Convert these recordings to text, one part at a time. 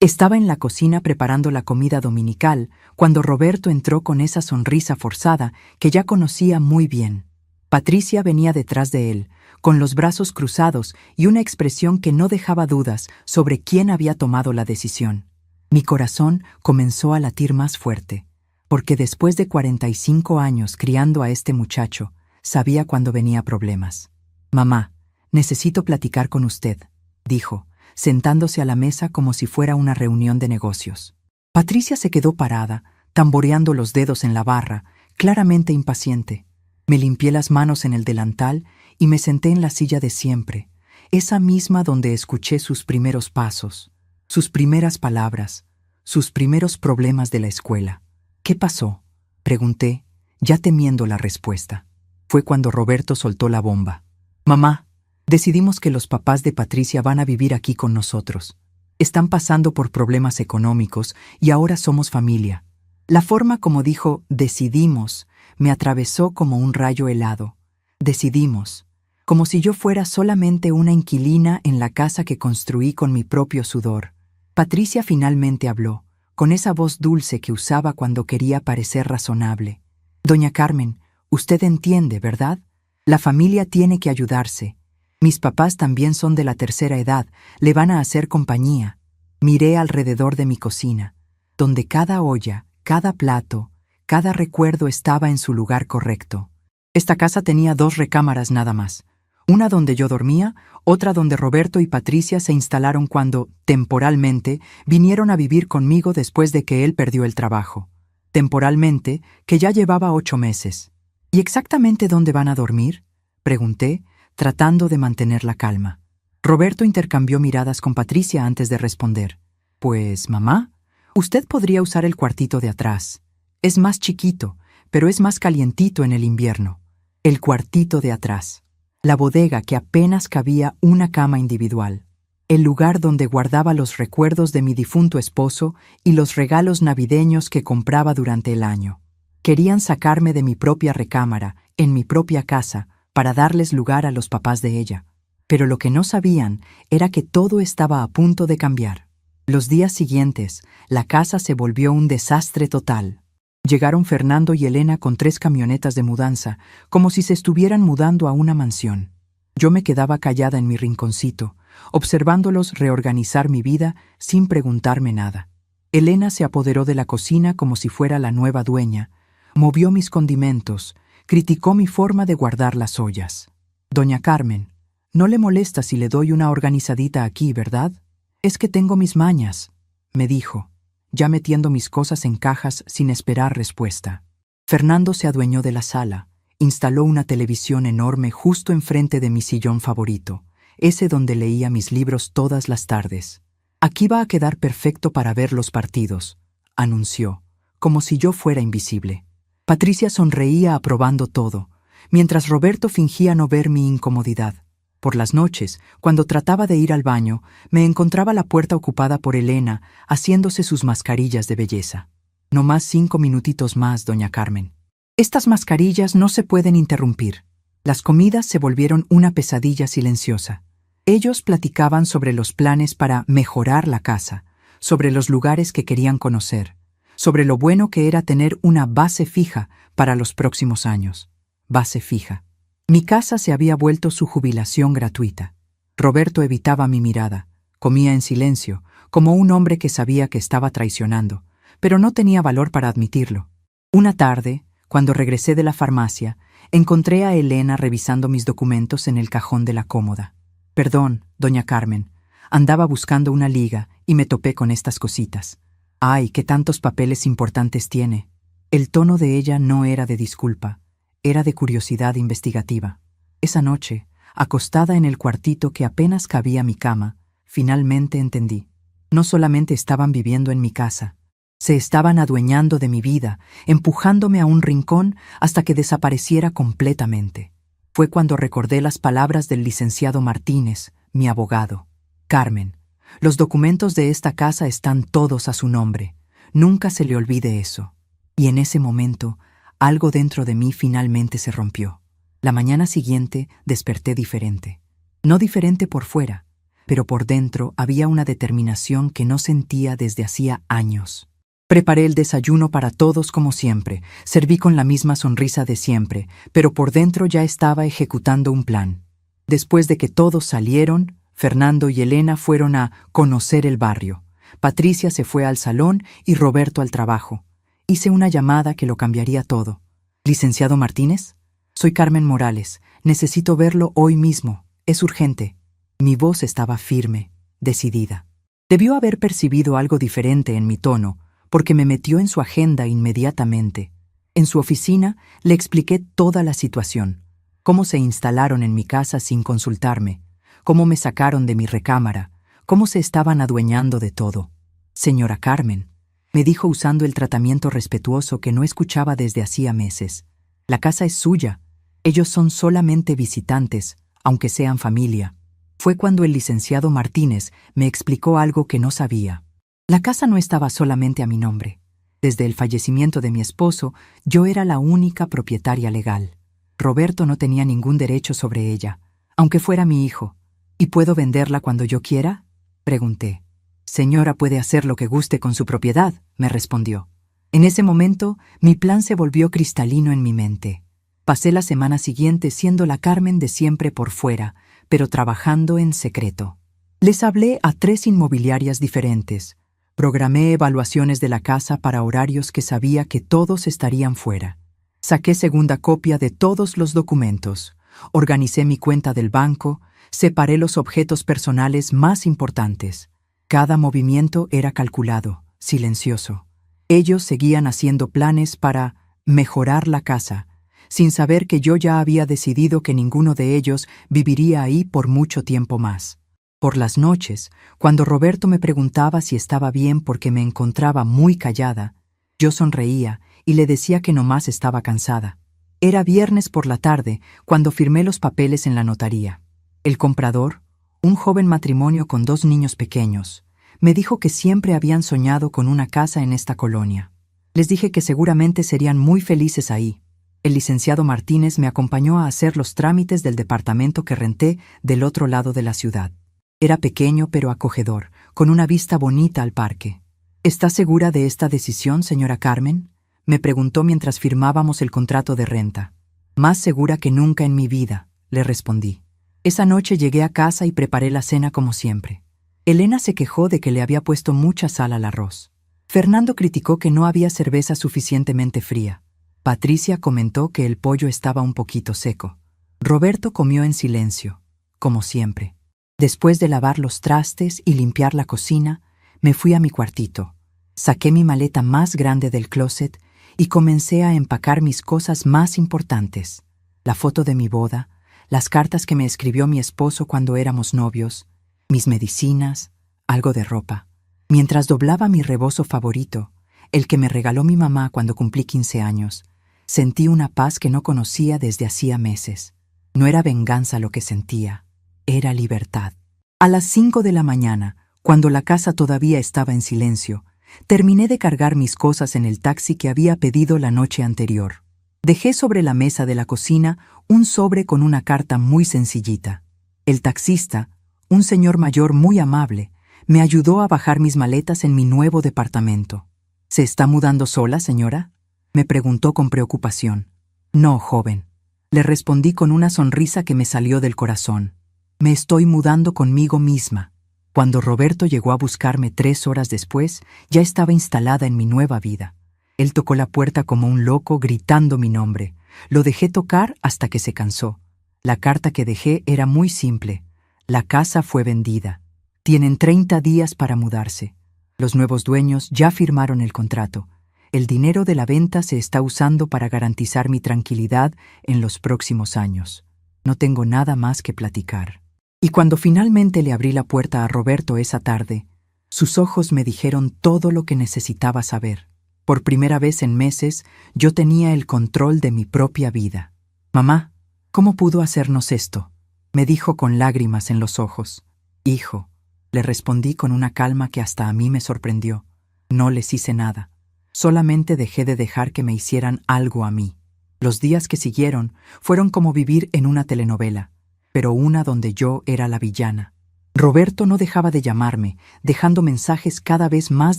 Estaba en la cocina preparando la comida dominical cuando Roberto entró con esa sonrisa forzada que ya conocía muy bien. Patricia venía detrás de él, con los brazos cruzados y una expresión que no dejaba dudas sobre quién había tomado la decisión. Mi corazón comenzó a latir más fuerte, porque después de 45 años criando a este muchacho, sabía cuándo venía problemas. «Mamá, necesito platicar con usted», dijo, sentándose a la mesa como si fuera una reunión de negocios. Patricia se quedó parada, tamboreando los dedos en la barra, claramente impaciente. Me limpié las manos en el delantal y me senté en la silla de siempre, esa misma donde escuché sus primeros pasos, sus primeras palabras, sus primeros problemas de la escuela. «¿Qué pasó?», pregunté, ya temiendo la respuesta. Fue cuando Roberto soltó la bomba. «Mamá, decidimos que los papás de Patricia van a vivir aquí con nosotros. Están pasando por problemas económicos y ahora somos familia». La forma como dijo «decidimos» me atravesó como un rayo helado. Decidimos, como si yo fuera solamente una inquilina en la casa que construí con mi propio sudor. Patricia finalmente habló, con esa voz dulce que usaba cuando quería parecer razonable. «Doña Carmen, usted entiende, ¿verdad? La familia tiene que ayudarse. Mis papás también son de la tercera edad, le van a hacer compañía». Miré alrededor de mi cocina, donde cada olla, cada plato, cada recuerdo estaba en su lugar correcto. Esta casa tenía 2 recámaras nada más. Una donde yo dormía, otra donde Roberto y Patricia se instalaron cuando, temporalmente, vinieron a vivir conmigo después de que él perdió el trabajo. Temporalmente, que ya llevaba 8 meses. «¿Y exactamente dónde van a dormir?», pregunté, tratando de mantener la calma. Roberto intercambió miradas con Patricia antes de responder. «Pues, mamá, usted podría usar el cuartito de atrás. Es más chiquito, pero es más calientito en el invierno. El cuartito de atrás. La bodega que apenas cabía una cama individual. El lugar donde guardaba los recuerdos de mi difunto esposo y los regalos navideños que compraba durante el año. Querían sacarme de mi propia recámara, en mi propia casa, para darles lugar a los papás de ella. Pero lo que no sabían era que todo estaba a punto de cambiar. Los días siguientes, la casa se volvió un desastre total. Llegaron Fernando y Elena con 3 camionetas de mudanza, como si se estuvieran mudando a una mansión. Yo me quedaba callada en mi rinconcito, observándolos reorganizar mi vida sin preguntarme nada. Elena se apoderó de la cocina como si fuera la nueva dueña, movió mis condimentos, criticó mi forma de guardar las ollas. «Doña Carmen, no le molesta si le doy una organizadita aquí, ¿verdad? Es que tengo mis mañas», me dijo, ya metiendo mis cosas en cajas sin esperar respuesta. Fernando se adueñó de la sala, instaló una televisión enorme justo enfrente de mi sillón favorito, ese donde leía mis libros todas las tardes. «Aquí va a quedar perfecto para ver los partidos», anunció, como si yo fuera invisible. Patricia sonreía aprobando todo, mientras Roberto fingía no ver mi incomodidad. Por las noches, cuando trataba de ir al baño, me encontraba la puerta ocupada por Elena, haciéndose sus mascarillas de belleza. «No más 5 minutitos más, doña Carmen. Estas mascarillas no se pueden interrumpir». Las comidas se volvieron una pesadilla silenciosa. Ellos platicaban sobre los planes para mejorar la casa, sobre los lugares que querían conocer, sobre lo bueno que era tener una base fija para los próximos años. Base fija. Mi casa se había vuelto su jubilación gratuita. Roberto evitaba mi mirada, comía en silencio, como un hombre que sabía que estaba traicionando, pero no tenía valor para admitirlo. Una tarde, cuando regresé de la farmacia, encontré a Elena revisando mis documentos en el cajón de la cómoda. «Perdón, doña Carmen, andaba buscando una liga y me topé con estas cositas». «Ay, qué tantos papeles importantes tiene». El tono de ella no era de disculpa, era de curiosidad investigativa. Esa noche, acostada en el cuartito que apenas cabía mi cama, finalmente entendí. No solamente estaban viviendo en mi casa, se estaban adueñando de mi vida, empujándome a un rincón hasta que desapareciera completamente. Fue cuando recordé las palabras del licenciado Martínez, mi abogado. «Carmen, los documentos de esta casa están todos a su nombre. Nunca se le olvide eso». Y en ese momento, algo dentro de mí finalmente se rompió. La mañana siguiente desperté diferente. No diferente por fuera, pero por dentro había una determinación que no sentía desde hacía años. Preparé el desayuno para todos como siempre, serví con la misma sonrisa de siempre, pero por dentro ya estaba ejecutando un plan. Después de que todos salieron, Fernando y Elena fueron a conocer el barrio. Patricia se fue al salón y Roberto al trabajo. Hice una llamada que lo cambiaría todo. «Licenciado Martínez, soy Carmen Morales. Necesito verlo hoy mismo. Es urgente». Mi voz estaba firme, decidida. Debió haber percibido algo diferente en mi tono, porque me metió en su agenda inmediatamente. En su oficina le expliqué toda la situación, cómo se instalaron en mi casa sin consultarme, cómo me sacaron de mi recámara, cómo se estaban adueñando de todo. «Señora Carmen», me dijo usando el tratamiento respetuoso que no escuchaba desde hacía meses, «la casa es suya. Ellos son solamente visitantes, aunque sean familia». Fue cuando el licenciado Martínez me explicó algo que no sabía. La casa no estaba solamente a mi nombre. Desde el fallecimiento de mi esposo, yo era la única propietaria legal. Roberto no tenía ningún derecho sobre ella, aunque fuera mi hijo. «¿Y puedo venderla cuando yo quiera?», pregunté. «Señora puede hacer lo que guste con su propiedad», me respondió. En ese momento, mi plan se volvió cristalino en mi mente. Pasé la semana siguiente siendo la Carmen de siempre por fuera, pero trabajando en secreto. Les hablé a 3 inmobiliarias diferentes. Programé evaluaciones de la casa para horarios que sabía que todos estarían fuera. Saqué segunda copia de todos los documentos. Organicé mi cuenta del banco. Separé los objetos personales más importantes. Cada movimiento era calculado, silencioso. Ellos seguían haciendo planes para mejorar la casa, sin saber que yo ya había decidido que ninguno de ellos viviría ahí por mucho tiempo más. Por las noches, cuando Roberto me preguntaba si estaba bien porque me encontraba muy callada, yo sonreía y le decía que nomás estaba cansada. Era viernes por la tarde cuando firmé los papeles en la notaría. El comprador, un joven matrimonio con 2 niños pequeños, me dijo que siempre habían soñado con una casa en esta colonia. Les dije que seguramente serían muy felices ahí. El licenciado Martínez me acompañó a hacer los trámites del departamento que renté del otro lado de la ciudad. Era pequeño pero acogedor, con una vista bonita al parque. «¿Está segura de esta decisión, señora Carmen?», me preguntó mientras firmábamos el contrato de renta. «Más segura que nunca en mi vida», le respondí. Esa noche llegué a casa y preparé la cena como siempre. Elena se quejó de que le había puesto mucha sal al arroz. Fernando criticó que no había cerveza suficientemente fría. Patricia comentó que el pollo estaba un poquito seco. Roberto comió en silencio, como siempre. Después de lavar los trastes y limpiar la cocina, me fui a mi cuartito. Saqué mi maleta más grande del closet y comencé a empacar mis cosas más importantes. La foto de mi boda, las cartas que me escribió mi esposo cuando éramos novios, mis medicinas, algo de ropa. Mientras doblaba mi rebozo favorito, el que me regaló mi mamá cuando cumplí 15 años, sentí una paz que no conocía desde hacía meses. No era venganza lo que sentía, era libertad. A las 5 de la mañana, cuando la casa todavía estaba en silencio, terminé de cargar mis cosas en el taxi que había pedido la noche anterior. Dejé sobre la mesa de la cocina un sobre con una carta muy sencillita. El taxista, un señor mayor muy amable, me ayudó a bajar mis maletas en mi nuevo departamento. «¿Se está mudando sola, señora?», me preguntó con preocupación. «No, joven», le respondí con una sonrisa que me salió del corazón. «Me estoy mudando conmigo misma». Cuando Roberto llegó a buscarme 3 horas después, ya estaba instalada en mi nueva vida. Él tocó la puerta como un loco, gritando mi nombre. Lo dejé tocar hasta que se cansó. La carta que dejé era muy simple. La casa fue vendida. Tienen 30 días para mudarse. Los nuevos dueños ya firmaron el contrato. El dinero de la venta se está usando para garantizar mi tranquilidad en los próximos años. No tengo nada más que platicar. Y cuando finalmente le abrí la puerta a Roberto esa tarde, sus ojos me dijeron todo lo que necesitaba saber. Por primera vez en meses, yo tenía el control de mi propia vida. «Mamá, ¿cómo pudo hacernos esto?», me dijo con lágrimas en los ojos. «Hijo», le respondí con una calma que hasta a mí me sorprendió. «No les hice nada. Solamente dejé de dejar que me hicieran algo a mí». Los días que siguieron fueron como vivir en una telenovela, pero una donde yo era la villana. Roberto no dejaba de llamarme, dejando mensajes cada vez más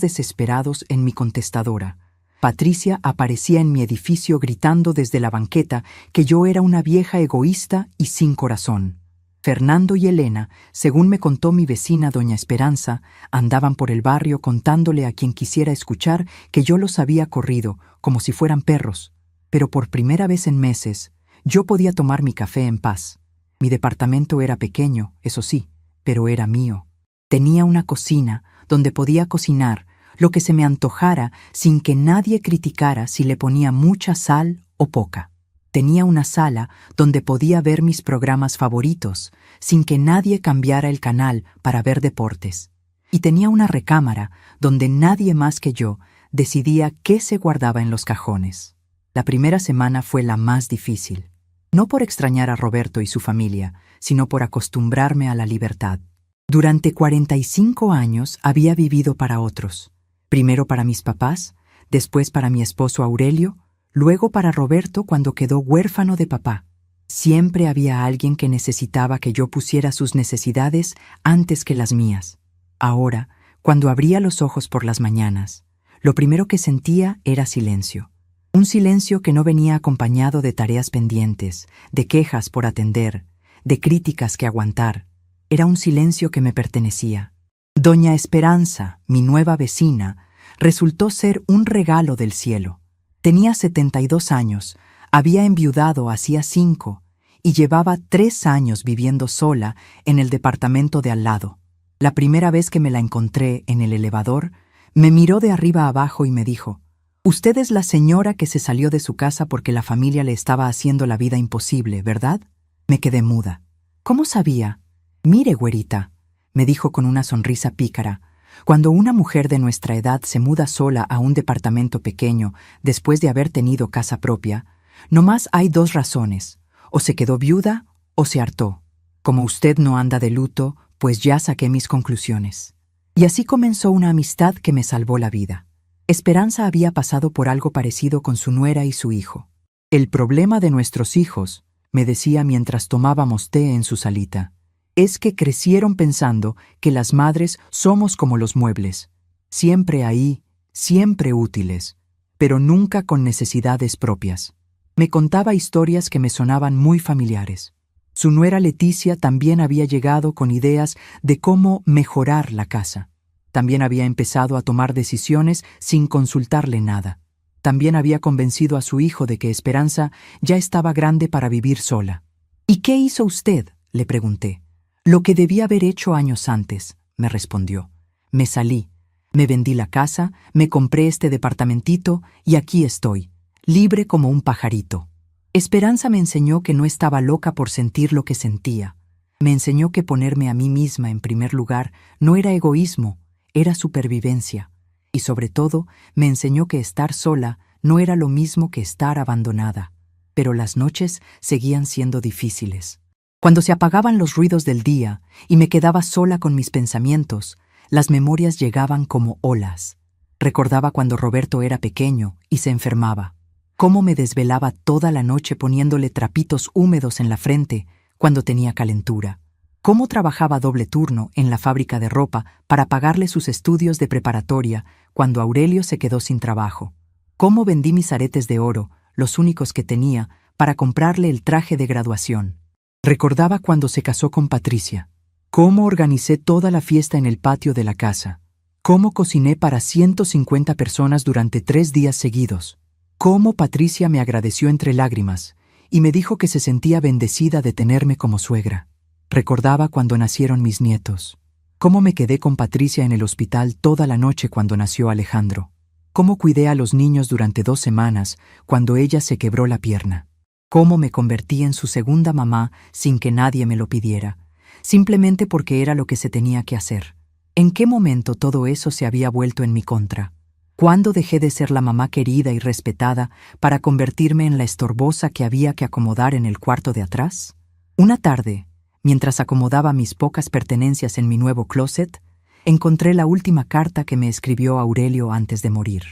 desesperados en mi contestadora. Patricia aparecía en mi edificio gritando desde la banqueta que yo era una vieja egoísta y sin corazón. Fernando y Elena, según me contó mi vecina doña Esperanza, andaban por el barrio contándole a quien quisiera escuchar que yo los había corrido, como si fueran perros. Pero por primera vez en meses, yo podía tomar mi café en paz. Mi departamento era pequeño, eso sí, pero era mío. Tenía una cocina donde podía cocinar lo que se me antojara sin que nadie criticara si le ponía mucha sal o poca. Tenía una sala donde podía ver mis programas favoritos sin que nadie cambiara el canal para ver deportes. Y tenía una recámara donde nadie más que yo decidía qué se guardaba en los cajones. La primera semana fue la más difícil. No por extrañar a Roberto y su familia, sino por acostumbrarme a la libertad. Durante 45 años había vivido para otros. Primero para mis papás, después para mi esposo Aurelio, luego para Roberto cuando quedó huérfano de papá. Siempre había alguien que necesitaba que yo pusiera sus necesidades antes que las mías. Ahora, cuando abría los ojos por las mañanas, lo primero que sentía era silencio. Un silencio que no venía acompañado de tareas pendientes, de quejas por atender, de críticas que aguantar. Era un silencio que me pertenecía. Doña Esperanza, mi nueva vecina, resultó ser un regalo del cielo. Tenía 72 años, había enviudado hacía 5 y llevaba 3 años viviendo sola en el departamento de al lado. La primera vez que me la encontré en el elevador, me miró de arriba abajo y me dijo: «Usted es la señora que se salió de su casa porque la familia le estaba haciendo la vida imposible, ¿verdad?» Me quedé muda. «¿Cómo sabía?» «Mire, güerita», me dijo con una sonrisa pícara, «cuando una mujer de nuestra edad se muda sola a un departamento pequeño después de haber tenido casa propia, nomás hay 2 razones, o se quedó viuda o se hartó. Como usted no anda de luto, pues ya saqué mis conclusiones». Y así comenzó una amistad que me salvó la vida. Esperanza había pasado por algo parecido con su nuera y su hijo. «El problema de nuestros hijos», me decía mientras tomábamos té en su salita, «es que crecieron pensando que las madres somos como los muebles, siempre ahí, siempre útiles, pero nunca con necesidades propias». Me contaba historias que me sonaban muy familiares. Su nuera Leticia también había llegado con ideas de cómo mejorar la casa. También había empezado a tomar decisiones sin consultarle nada. También había convencido a su hijo de que Esperanza ya estaba grande para vivir sola. «¿Y qué hizo usted?», le pregunté. «Lo que debía haber hecho años antes», me respondió. «Me salí, me vendí la casa, me compré este departamentito y aquí estoy, libre como un pajarito». Esperanza me enseñó que no estaba loca por sentir lo que sentía. Me enseñó que ponerme a mí misma en primer lugar no era egoísmo, era supervivencia. Y sobre todo, me enseñó que estar sola no era lo mismo que estar abandonada. Pero las noches seguían siendo difíciles. Cuando se apagaban los ruidos del día y me quedaba sola con mis pensamientos, las memorias llegaban como olas. Recordaba cuando Roberto era pequeño y se enfermaba. Cómo me desvelaba toda la noche poniéndole trapitos húmedos en la frente cuando tenía calentura. Cómo trabajaba doble turno en la fábrica de ropa para pagarle sus estudios de preparatoria cuando Aurelio se quedó sin trabajo. Cómo vendí mis aretes de oro, los únicos que tenía, para comprarle el traje de graduación. Recordaba cuando se casó con Patricia. Cómo organicé toda la fiesta en el patio de la casa. Cómo cociné para 150 personas durante 3 días seguidos. Cómo Patricia me agradeció entre lágrimas y me dijo que se sentía bendecida de tenerme como suegra. Recordaba cuando nacieron mis nietos. Cómo me quedé con Patricia en el hospital toda la noche cuando nació Alejandro. Cómo cuidé a los niños durante 2 semanas cuando ella se quebró la pierna. Cómo me convertí en su segunda mamá sin que nadie me lo pidiera, simplemente porque era lo que se tenía que hacer. ¿En qué momento todo eso se había vuelto en mi contra? ¿Cuándo dejé de ser la mamá querida y respetada para convertirme en la estorbosa que había que acomodar en el cuarto de atrás? Una tarde, mientras acomodaba mis pocas pertenencias en mi nuevo closet, encontré la última carta que me escribió Aurelio antes de morir.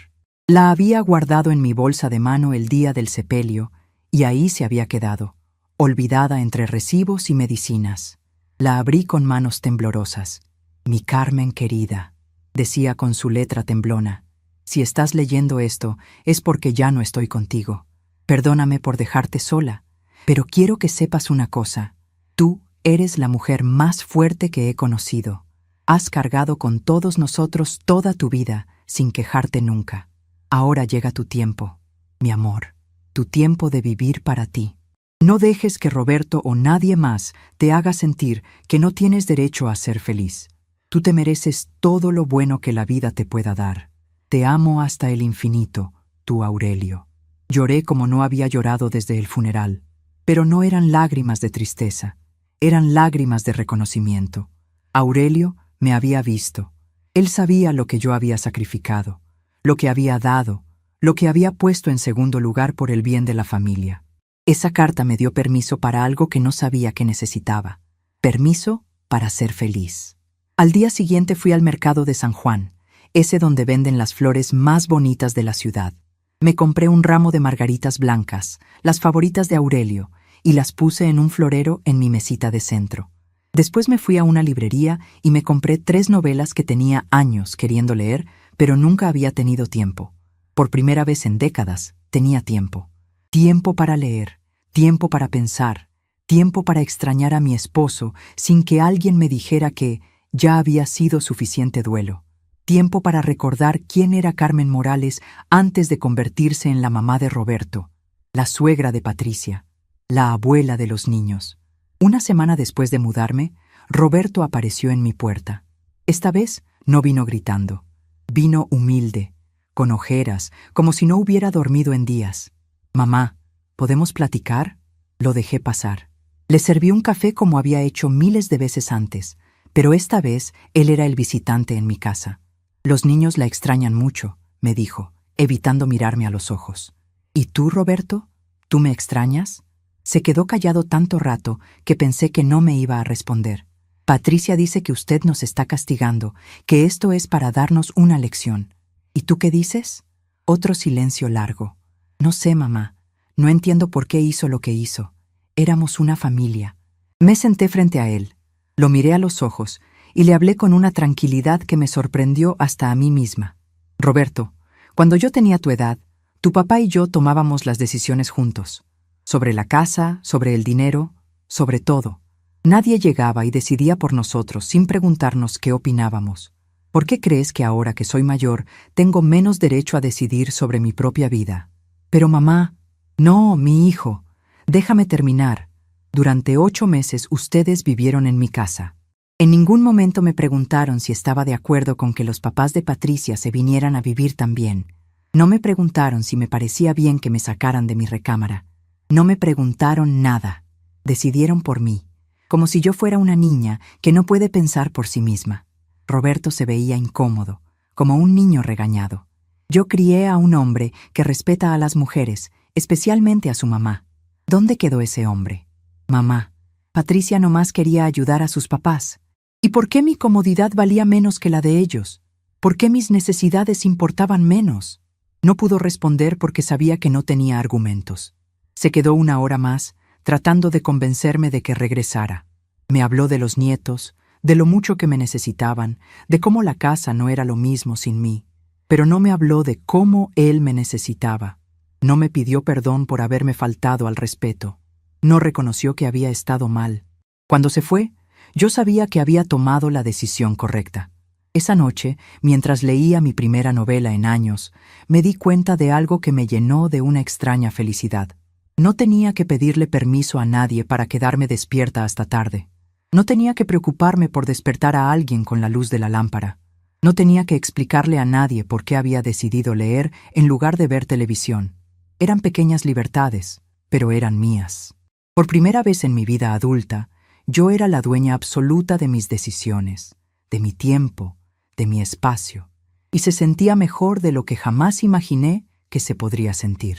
La había guardado en mi bolsa de mano el día del sepelio y ahí se había quedado, olvidada entre recibos y medicinas. La abrí con manos temblorosas. Mi Carmen querida, decía con su letra temblona, si estás leyendo esto es porque ya no estoy contigo. Perdóname por dejarte sola, pero quiero que sepas una cosa. Tú eres la mujer más fuerte que he conocido. Has cargado con todos nosotros toda tu vida, sin quejarte nunca. Ahora llega tu tiempo, mi amor, tu tiempo de vivir para ti. No dejes que Roberto o nadie más te haga sentir que no tienes derecho a ser feliz. Tú te mereces todo lo bueno que la vida te pueda dar. Te amo hasta el infinito, tu Aurelio. Lloré como no había llorado desde el funeral, pero no eran lágrimas de tristeza, eran lágrimas de reconocimiento. Aurelio me había visto. Él sabía lo que yo había sacrificado, lo que había dado, lo que había puesto en segundo lugar por el bien de la familia. Esa carta me dio permiso para algo que no sabía que necesitaba. Permiso para ser feliz. Al día siguiente fui al mercado de San Juan, ese donde venden las flores más bonitas de la ciudad. Me compré un ramo de margaritas blancas, las favoritas de Aurelio, y las puse en un florero en mi mesita de centro. Después me fui a una librería y me compré 3 novelas que tenía años queriendo leer, pero nunca había tenido tiempo. Por primera vez en décadas, tenía tiempo. Tiempo para leer, tiempo para pensar, tiempo para extrañar a mi esposo sin que alguien me dijera que ya había sido suficiente duelo. Tiempo para recordar quién era Carmen Morales antes de convertirse en la mamá de Roberto, la suegra de Patricia, la abuela de los niños. Una semana después de mudarme, Roberto apareció en mi puerta. Esta vez no vino gritando. Vino humilde, con ojeras, como si no hubiera dormido en días. «Mamá, ¿podemos platicar?» Lo dejé pasar. Le serví un café como había hecho miles de veces antes, pero esta vez él era el visitante en mi casa. «Los niños la extrañan mucho», me dijo, evitando mirarme a los ojos. «¿Y tú, Roberto? ¿Tú me extrañas?» Se quedó callado tanto rato que pensé que no me iba a responder. «Patricia dice que usted nos está castigando, que esto es para darnos una lección. ¿Y tú qué dices?» Otro silencio largo. «No sé, mamá. No entiendo por qué hizo lo que hizo. Éramos una familia». Me senté frente a él. Lo miré a los ojos y le hablé con una tranquilidad que me sorprendió hasta a mí misma. «Roberto, cuando yo tenía tu edad, tu papá y yo tomábamos las decisiones juntos. Sobre la casa, sobre el dinero, sobre todo. Nadie llegaba y decidía por nosotros sin preguntarnos qué opinábamos. ¿Por qué crees que ahora que soy mayor tengo menos derecho a decidir sobre mi propia vida?» «Pero mamá...» «No, mi hijo. Déjame terminar. Durante 8 meses ustedes vivieron en mi casa. En ningún momento me preguntaron si estaba de acuerdo con que los papás de Patricia se vinieran a vivir también. No me preguntaron si me parecía bien que me sacaran de mi recámara. No me preguntaron nada. Decidieron por mí, como si yo fuera una niña que no puede pensar por sí misma». Roberto se veía incómodo, como un niño regañado. «Yo crié a un hombre que respeta a las mujeres, especialmente a su mamá. ¿Dónde quedó ese hombre?» «Mamá, Patricia nomás quería ayudar a sus papás. ¿Y por qué mi comodidad valía menos que la de ellos? ¿Por qué mis necesidades importaban menos?» No pudo responder porque sabía que no tenía argumentos. Se quedó 1 hora más, tratando de convencerme de que regresara. Me habló de los nietos, de lo mucho que me necesitaban, de cómo la casa no era lo mismo sin mí. Pero no me habló de cómo él me necesitaba. No me pidió perdón por haberme faltado al respeto. No reconoció que había estado mal. Cuando se fue, yo sabía que había tomado la decisión correcta. Esa noche, mientras leía mi primera novela en años, me di cuenta de algo que me llenó de una extraña felicidad. No tenía que pedirle permiso a nadie para quedarme despierta hasta tarde. No tenía que preocuparme por despertar a alguien con la luz de la lámpara. No tenía que explicarle a nadie por qué había decidido leer en lugar de ver televisión. Eran pequeñas libertades, pero eran mías. Por primera vez en mi vida adulta, yo era la dueña absoluta de mis decisiones, de mi tiempo, de mi espacio, y se sentía mejor de lo que jamás imaginé que se podría sentir.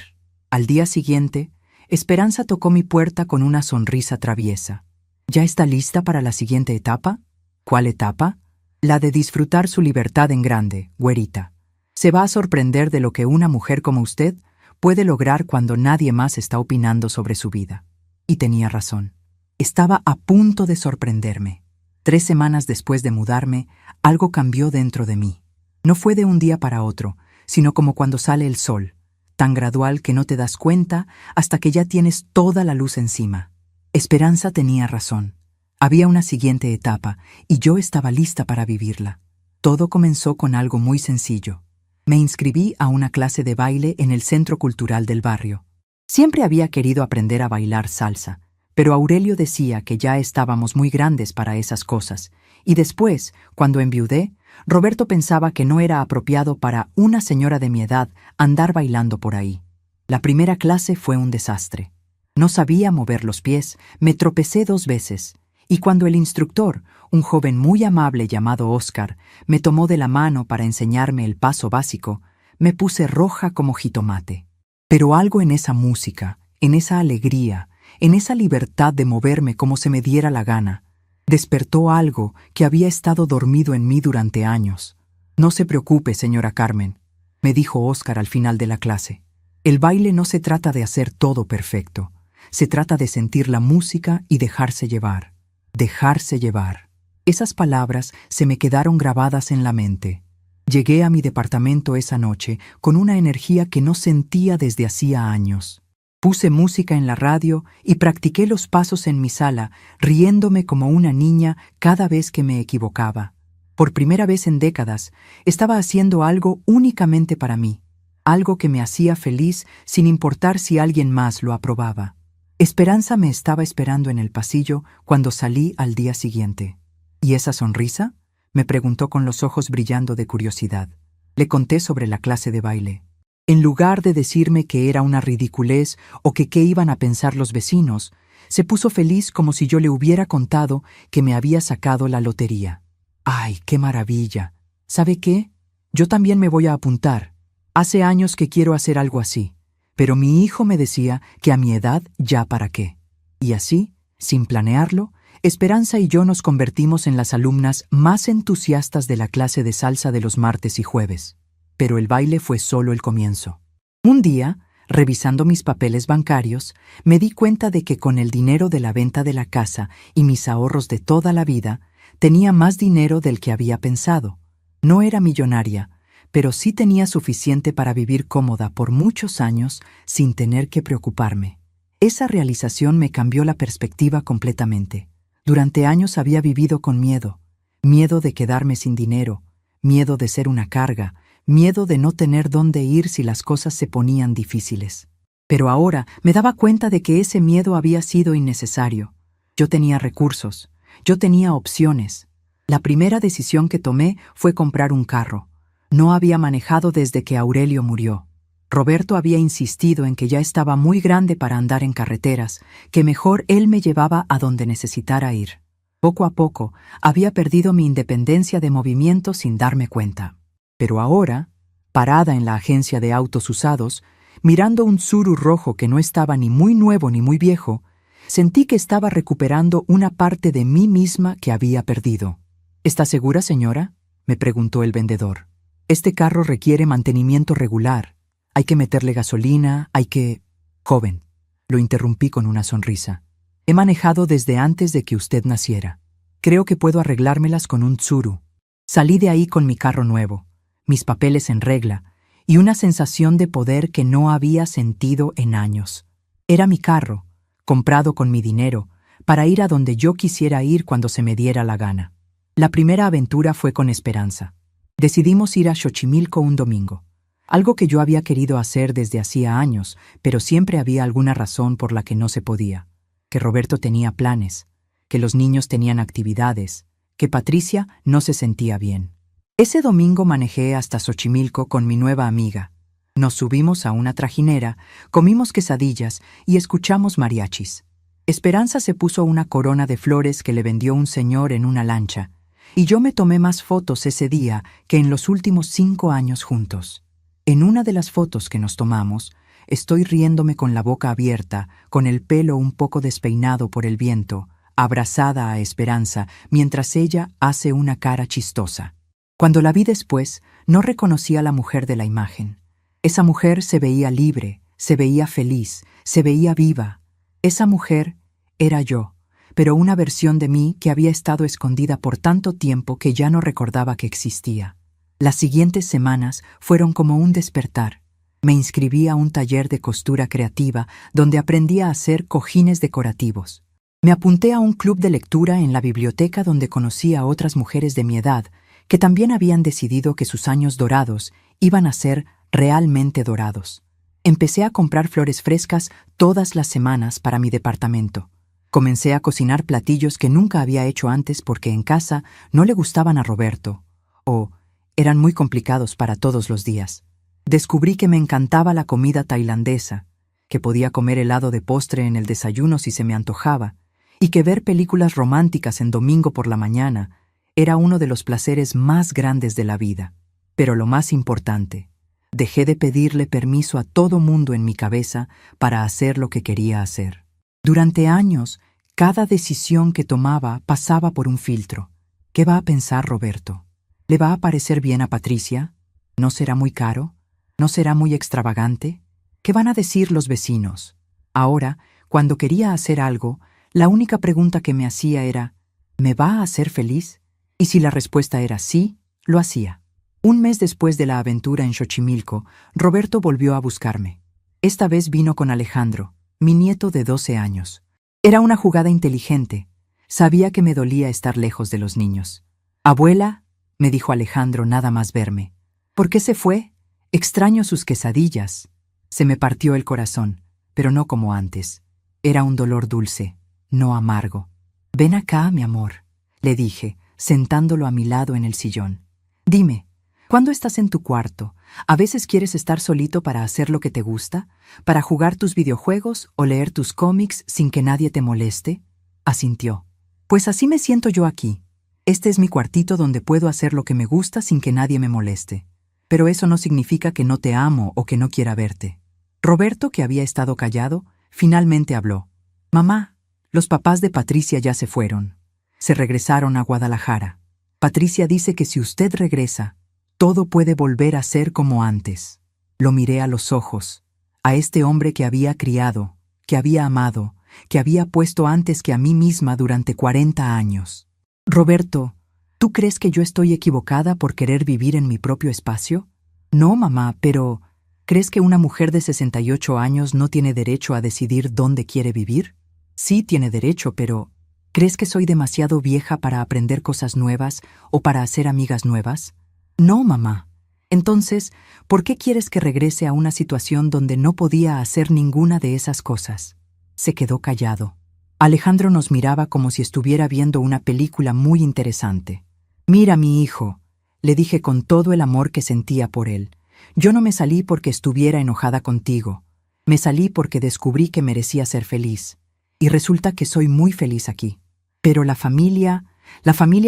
Al día siguiente, Esperanza tocó mi puerta con una sonrisa traviesa. ¿Ya está lista para la siguiente etapa? ¿Cuál etapa? La de disfrutar su libertad en grande, güerita. Se va a sorprender de lo que una mujer como usted puede lograr cuando nadie más está opinando sobre su vida. Y tenía razón. Estaba a punto de sorprenderme. 3 semanas después de mudarme, algo cambió dentro de mí. No fue de un día para otro, sino como cuando sale el sol, tan gradual que no te das cuenta hasta que ya tienes toda la luz encima. Esperanza tenía razón. Había una siguiente etapa, y yo estaba lista para vivirla. Todo comenzó con algo muy sencillo. Me inscribí a una clase de baile en el centro cultural del barrio. Siempre había querido aprender a bailar salsa, pero Aurelio decía que ya estábamos muy grandes para esas cosas, y después, cuando enviudé, Roberto pensaba que no era apropiado para una señora de mi edad andar bailando por ahí. La primera clase fue un desastre. No sabía mover los pies, me tropecé 2 veces, y cuando el instructor, un joven muy amable llamado Oscar, me tomó de la mano para enseñarme el paso básico, me puse roja como jitomate. Pero algo en esa música, en esa alegría, en esa libertad de moverme como se me diera la gana, despertó algo que había estado dormido en mí durante años. «No se preocupe, señora Carmen», me dijo Oscar al final de la clase. «El baile no se trata de hacer todo perfecto. Se trata de sentir la música y dejarse llevar. Dejarse llevar». Esas palabras se me quedaron grabadas en la mente. Llegué a mi departamento esa noche con una energía que no sentía desde hacía años. Puse música en la radio y practiqué los pasos en mi sala, riéndome como una niña cada vez que me equivocaba. Por primera vez en décadas, estaba haciendo algo únicamente para mí, algo que me hacía feliz sin importar si alguien más lo aprobaba. Esperanza me estaba esperando en el pasillo cuando salí al día siguiente. «¿Y esa sonrisa?», me preguntó con los ojos brillando de curiosidad. Le conté sobre la clase de baile. En lugar de decirme que era una ridiculez o que qué iban a pensar los vecinos, se puso feliz como si yo le hubiera contado que me había sacado la lotería. «¡Ay, qué maravilla! ¿Sabe qué? Yo también me voy a apuntar. Hace años que quiero hacer algo así. Pero mi hijo me decía que a mi edad ya para qué». Y así, sin planearlo, Esperanza y yo nos convertimos en las alumnas más entusiastas de la clase de salsa de los martes y jueves. Pero el baile fue solo el comienzo. Un día, revisando mis papeles bancarios, me di cuenta de que con el dinero de la venta de la casa y mis ahorros de toda la vida, tenía más dinero del que había pensado. No era millonaria, pero sí tenía suficiente para vivir cómoda por muchos años sin tener que preocuparme. Esa realización me cambió la perspectiva completamente. Durante años había vivido con miedo. Miedo de quedarme sin dinero, miedo de ser una carga, miedo de no tener dónde ir si las cosas se ponían difíciles. Pero ahora me daba cuenta de que ese miedo había sido innecesario. Yo tenía recursos, yo tenía opciones. La primera decisión que tomé fue comprar un carro. No había manejado desde que Aurelio murió. Roberto había insistido en que ya estaba muy grande para andar en carreteras, que mejor él me llevaba a donde necesitara ir. Poco a poco, había perdido mi independencia de movimiento sin darme cuenta. Pero ahora, parada en la agencia de autos usados, mirando un Tsuru rojo que no estaba ni muy nuevo ni muy viejo, sentí que estaba recuperando una parte de mí misma que había perdido. «¿Está segura, señora?», me preguntó el vendedor. «Este carro requiere mantenimiento regular. Hay que meterle gasolina, hay que...». «Joven», lo interrumpí con una sonrisa. «He manejado desde antes de que usted naciera. Creo que puedo arreglármelas con un Tsuru». Salí de ahí con mi carro nuevo, mis papeles en regla y una sensación de poder que no había sentido en años. Era mi carro, comprado con mi dinero, para ir a donde yo quisiera ir cuando se me diera la gana. La primera aventura fue con Esperanza. Decidimos ir a Xochimilco un domingo, algo que yo había querido hacer desde hacía años, pero siempre había alguna razón por la que no se podía. Que Roberto tenía planes, que los niños tenían actividades, que Patricia no se sentía bien. Ese domingo manejé hasta Xochimilco con mi nueva amiga. Nos subimos a una trajinera, comimos quesadillas y escuchamos mariachis. Esperanza se puso una corona de flores que le vendió un señor en una lancha, y yo me tomé más fotos ese día que en los últimos 5 años juntos. En una de las fotos que nos tomamos, estoy riéndome con la boca abierta, con el pelo un poco despeinado por el viento, abrazada a Esperanza, mientras ella hace una cara chistosa. Cuando la vi después, no reconocí a la mujer de la imagen. Esa mujer se veía libre, se veía feliz, se veía viva. Esa mujer era yo, pero una versión de mí que había estado escondida por tanto tiempo que ya no recordaba que existía. Las siguientes semanas fueron como un despertar. Me inscribí a un taller de costura creativa donde aprendí a hacer cojines decorativos. Me apunté a un club de lectura en la biblioteca donde conocí a otras mujeres de mi edad que también habían decidido que sus años dorados iban a ser realmente dorados. Empecé a comprar flores frescas todas las semanas para mi departamento. Comencé a cocinar platillos que nunca había hecho antes porque en casa no le gustaban a Roberto, o eran muy complicados para todos los días. Descubrí que me encantaba la comida tailandesa, que podía comer helado de postre en el desayuno si se me antojaba, y que ver películas románticas en domingo por la mañana era uno de los placeres más grandes de la vida. Pero lo más importante, dejé de pedirle permiso a todo mundo en mi cabeza para hacer lo que quería hacer. Durante años, cada decisión que tomaba pasaba por un filtro. ¿Qué va a pensar Roberto? ¿Le va a parecer bien a Patricia? ¿No será muy caro? ¿No será muy extravagante? ¿Qué van a decir los vecinos? Ahora, cuando quería hacer algo, la única pregunta que me hacía era, ¿me va a hacer feliz? Y si la respuesta era sí, lo hacía. Un mes después de la aventura en Xochimilco, Roberto volvió a buscarme. Esta vez vino con Alejandro, mi nieto de 12 años. Era una jugada inteligente. Sabía que me dolía estar lejos de los niños. «Abuela», me dijo Alejandro nada más verme. «¿Por qué se fue? Extraño sus quesadillas». Se me partió el corazón, pero no como antes. Era un dolor dulce, no amargo. «Ven acá, mi amor», le dije, sentándolo a mi lado en el sillón. «Dime, ¿cuándo estás en tu cuarto? ¿A veces quieres estar solito para hacer lo que te gusta? ¿Para jugar tus videojuegos o leer tus cómics sin que nadie te moleste?» Asintió. «Pues así me siento yo aquí. Este es mi cuartito donde puedo hacer lo que me gusta sin que nadie me moleste. Pero eso no significa que no te amo o que no quiera verte». Roberto, que había estado callado, finalmente habló. «Mamá, los papás de Patricia ya se fueron. Se regresaron a Guadalajara. Patricia dice que si usted regresa, todo puede volver a ser como antes». Lo miré a los ojos, a este hombre que había criado, que había amado, que había puesto antes que a mí misma durante 40 años. «Roberto, ¿tú crees que yo estoy equivocada por querer vivir en mi propio espacio?» «No, mamá, pero ¿crees que una mujer de 68 años no tiene derecho a decidir dónde quiere vivir?» «Sí tiene derecho, pero ¿crees que soy demasiado vieja para aprender cosas nuevas o para hacer amigas nuevas?» «No, mamá. Entonces, ¿por qué quieres que regrese a una situación donde no podía hacer ninguna de esas cosas?» Se quedó callado. Alejandro nos miraba como si estuviera viendo una película muy interesante. «Mira, mi hijo», le dije con todo el amor que sentía por él. «Yo no me salí porque estuviera enojada contigo. Me salí porque descubrí que merecía ser feliz. Y resulta que soy muy feliz aquí. Pero la familia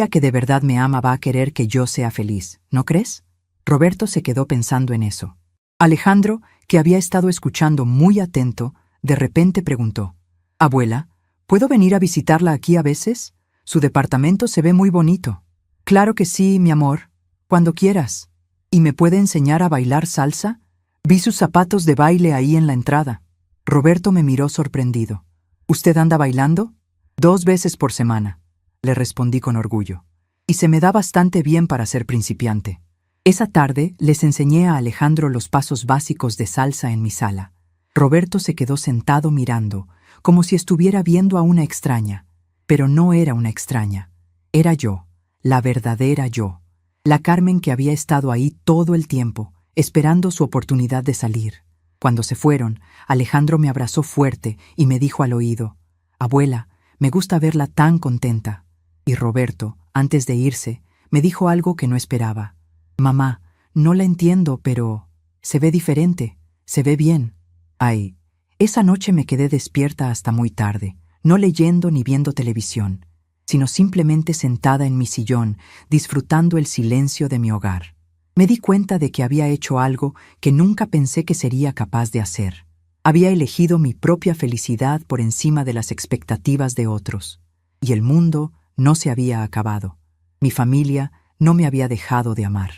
que de verdad me ama va a querer que yo sea feliz, ¿no crees?» Roberto se quedó pensando en eso. Alejandro, que había estado escuchando muy atento, de repente preguntó. «Abuela, ¿puedo venir a visitarla aquí a veces? Su departamento se ve muy bonito». «Claro que sí, mi amor, cuando quieras. ¿Y me puede enseñar a bailar salsa? Vi sus zapatos de baile ahí en la entrada». Roberto me miró sorprendido. «¿Usted anda bailando?» «2 veces por semana», le respondí con orgullo. «Y se me da bastante bien para ser principiante». Esa tarde les enseñé a Alejandro los pasos básicos de salsa en mi sala. Roberto se quedó sentado mirando, como si estuviera viendo a una extraña. Pero no era una extraña. Era yo, la verdadera yo. La Carmen que había estado ahí todo el tiempo, esperando su oportunidad de salir. Cuando se fueron, Alejandro me abrazó fuerte y me dijo al oído, «Abuela, me gusta verla tan contenta». Y Roberto, antes de irse, me dijo algo que no esperaba. «Mamá, no la entiendo, pero se ve diferente, se ve bien». Ay, esa noche me quedé despierta hasta muy tarde, no leyendo ni viendo televisión, sino simplemente sentada en mi sillón, disfrutando el silencio de mi hogar. Me di cuenta de que había hecho algo que nunca pensé que sería capaz de hacer. Había elegido mi propia felicidad por encima de las expectativas de otros. Y el mundo no se había acabado. Mi familia no me había dejado de amar.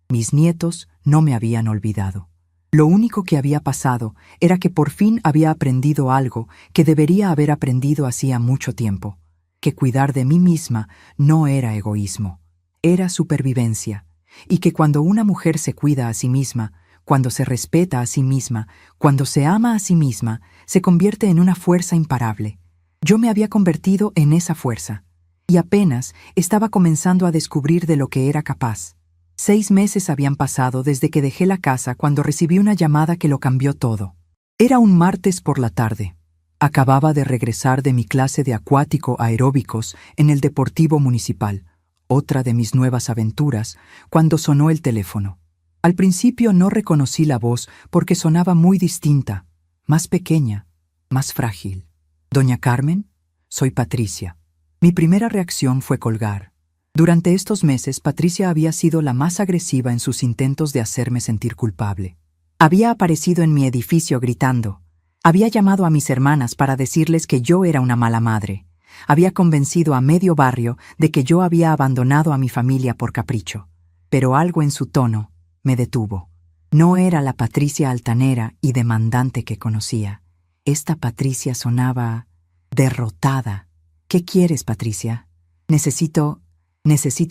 Mis nietos no me habían olvidado. Lo único que había pasado era que por fin había aprendido algo que debería haber aprendido hacía mucho tiempo. que cuidar de mí misma no era egoísmo, era supervivencia, y que cuando una mujer se cuida a sí misma, cuando se respeta a sí misma, cuando se ama a sí misma, se convierte en una fuerza imparable. Yo me había convertido en esa fuerza, y apenas estaba comenzando a descubrir de lo que era capaz. 6 meses habían pasado desde que dejé la casa cuando recibí una llamada que lo cambió todo. Era un martes por la tarde. Acababa de regresar de mi clase de acuático aeróbicos en el Deportivo Municipal, otra de mis nuevas aventuras, cuando sonó el teléfono. Al principio no reconocí la voz porque sonaba muy distinta, más pequeña, más frágil. «Doña Carmen, soy Patricia». Mi primera reacción fue colgar. Durante estos meses, Patricia había sido la más agresiva en sus intentos de hacerme sentir culpable. Había aparecido en mi edificio gritando. Había llamado a mis hermanas para decirles que yo era una mala madre. Había convencido a medio barrio de que yo había abandonado a mi familia por capricho. Pero algo en su tono me detuvo. No era la Patricia altanera y demandante que conocía. Esta Patricia sonaba derrotada. «¿Qué quieres, Patricia? Necesito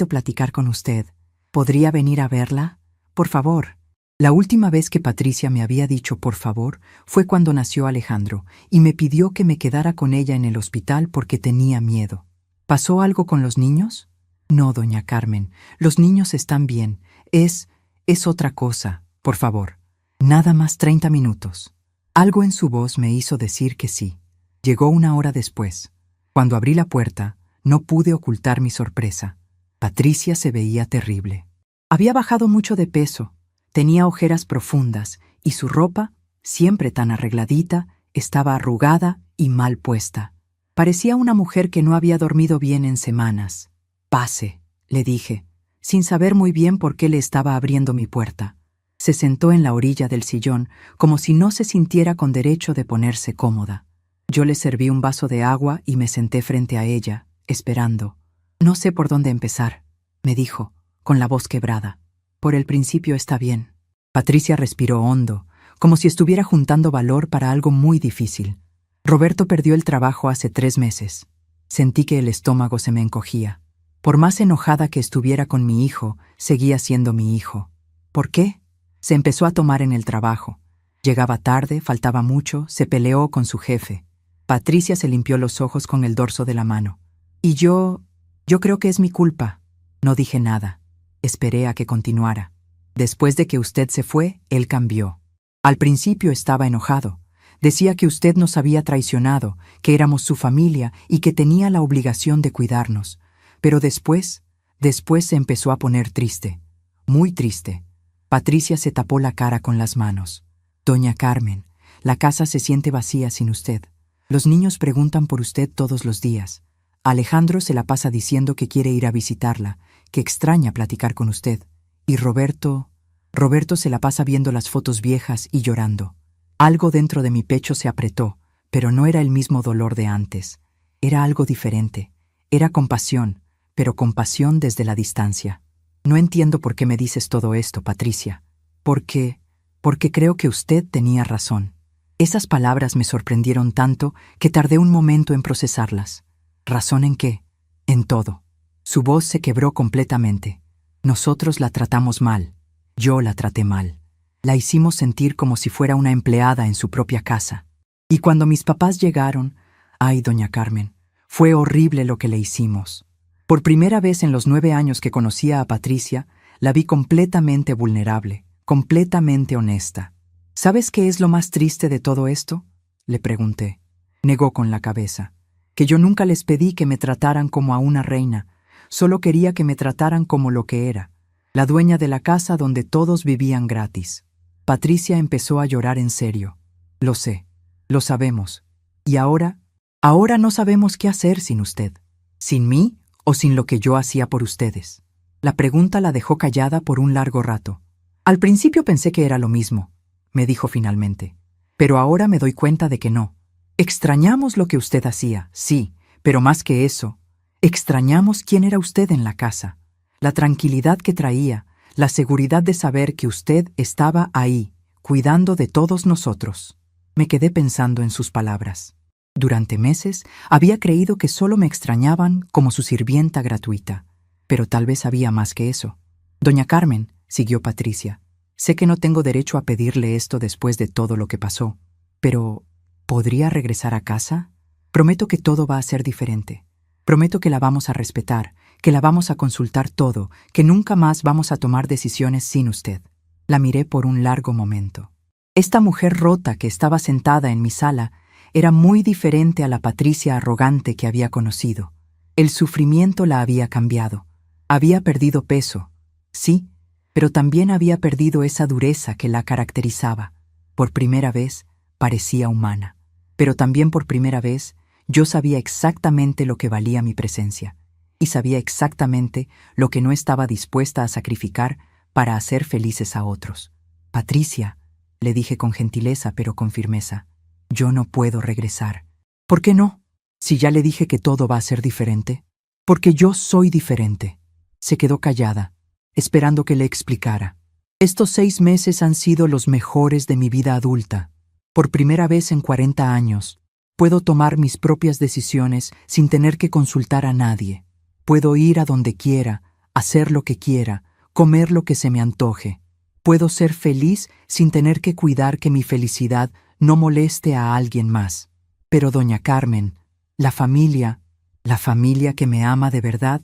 platicar con usted. ¿Podría venir a verla? Por favor». La última vez que Patricia me había dicho por favor fue cuando nació Alejandro y me pidió que me quedara con ella en el hospital porque tenía miedo. ¿Pasó algo con los niños? No, doña Carmen, los niños están bien. Es otra cosa, por favor. Nada más 30 minutos. Algo en su voz me hizo decir que sí. Llegó 1 hora después. Cuando abrí la puerta, no pude ocultar mi sorpresa. Patricia se veía terrible. Había bajado mucho de peso. Tenía ojeras profundas y su ropa, siempre tan arregladita, estaba arrugada y mal puesta. Parecía una mujer que no había dormido bien en semanas. «Pase», le dije, sin saber muy bien por qué le estaba abriendo mi puerta. Se sentó en la orilla del sillón, como si no se sintiera con derecho de ponerse cómoda. Yo le serví un vaso de agua y me senté frente a ella, esperando. «No sé por dónde empezar», me dijo, con la voz quebrada. «Por el principio está bien». Patricia respiró hondo, como si estuviera juntando valor para algo muy difícil. Roberto perdió el trabajo hace 3 meses. Sentí que el estómago se me encogía. Por más enojada que estuviera con mi hijo, seguía siendo mi hijo. ¿Por qué? Se empezó a tomar en el trabajo. Llegaba tarde, faltaba mucho, se peleó con su jefe. Patricia se limpió los ojos con el dorso de la mano. Y yo creo que es mi culpa. No dije nada. Esperé a que continuara. Después de que usted se fue, él cambió. Al principio estaba enojado. Decía que usted nos había traicionado, que éramos su familia y que tenía la obligación de cuidarnos. Pero después se empezó a poner triste. Muy triste. Patricia se tapó la cara con las manos. «Doña Carmen, la casa se siente vacía sin usted. Los niños preguntan por usted todos los días. Alejandro se la pasa diciendo que quiere ir a visitarla, que extraña platicar con usted. Y Roberto se la pasa viendo las fotos viejas y llorando». Algo dentro de mi pecho se apretó, pero no era el mismo dolor de antes. Era algo diferente. Era compasión, pero compasión desde la distancia. «No entiendo por qué me dices todo esto, Patricia. Porque creo que usted tenía razón». Esas palabras me sorprendieron tanto que tardé un momento en procesarlas. ¿Razón en qué? En todo. Su voz se quebró completamente. Nosotros la tratamos mal. Yo la traté mal. La hicimos sentir como si fuera una empleada en su propia casa. Y cuando mis papás llegaron, ay, doña Carmen, fue horrible lo que le hicimos. Por primera vez en los 9 años que conocía a Patricia, la vi completamente vulnerable, completamente honesta. ¿Sabes qué es lo más triste de todo esto?, le pregunté. Negó con la cabeza. Que yo nunca les pedí que me trataran como a una reina, solo quería que me trataran como lo que era, la dueña de la casa donde todos vivían gratis. Patricia empezó a llorar en serio. Lo sé, lo sabemos. Y ahora no sabemos qué hacer sin usted. ¿Sin mí o sin lo que yo hacía por ustedes? La pregunta la dejó callada por un largo rato. Al principio pensé que era lo mismo, me dijo finalmente. Pero ahora me doy cuenta de que no. Extrañamos lo que usted hacía, sí, pero más que eso, extrañamos quién era usted en la casa, la tranquilidad que traía, la seguridad de saber que usted estaba ahí, cuidando de todos nosotros. Me quedé pensando en sus palabras. Durante meses había creído que solo me extrañaban como su sirvienta gratuita, pero tal vez había más que eso. Doña Carmen, siguió Patricia, sé que no tengo derecho a pedirle esto después de todo lo que pasó, pero ¿podría regresar a casa? Prometo que todo va a ser diferente. Prometo que la vamos a respetar, que la vamos a consultar todo, que nunca más vamos a tomar decisiones sin usted. La miré por un largo momento. Esta mujer rota que estaba sentada en mi sala era muy diferente a la Patricia arrogante que había conocido. El sufrimiento la había cambiado. Había perdido peso, sí, pero también había perdido esa dureza que la caracterizaba. Por primera vez, parecía humana. Pero también por primera vez, yo sabía exactamente lo que valía mi presencia, y sabía exactamente lo que no estaba dispuesta a sacrificar para hacer felices a otros. Patricia, le dije con gentileza pero con firmeza, yo no puedo regresar. ¿Por qué no? Si ya le dije que todo va a ser diferente. Porque yo soy diferente. Se quedó callada, esperando que le explicara. Estos 6 meses han sido los mejores de mi vida adulta. Por primera vez en 40 años, puedo tomar mis propias decisiones sin tener que consultar a nadie. Puedo ir a donde quiera, hacer lo que quiera, comer lo que se me antoje. Puedo ser feliz sin tener que cuidar que mi felicidad no moleste a alguien más. Pero doña Carmen, la familia que me ama de verdad,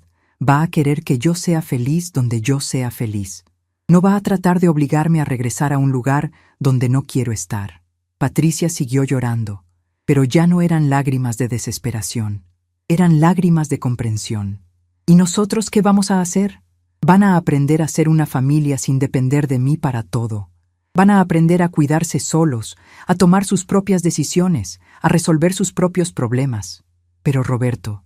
va a querer que yo sea feliz donde yo sea feliz. No va a tratar de obligarme a regresar a un lugar donde no quiero estar. Patricia siguió llorando, pero ya no eran lágrimas de desesperación, eran lágrimas de comprensión. ¿Y nosotros qué vamos a hacer? Van a aprender a ser una familia sin depender de mí para todo. Van a aprender a cuidarse solos, a tomar sus propias decisiones, a resolver sus propios problemas. Pero Roberto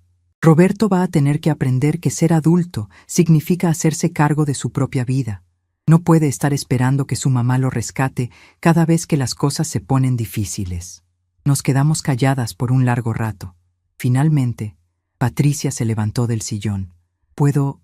va a tener que aprender que ser adulto significa hacerse cargo de su propia vida. No puede estar esperando que su mamá lo rescate cada vez que las cosas se ponen difíciles. Nos quedamos calladas por un largo rato. Finalmente, Patricia se levantó del sillón. ¿Puedo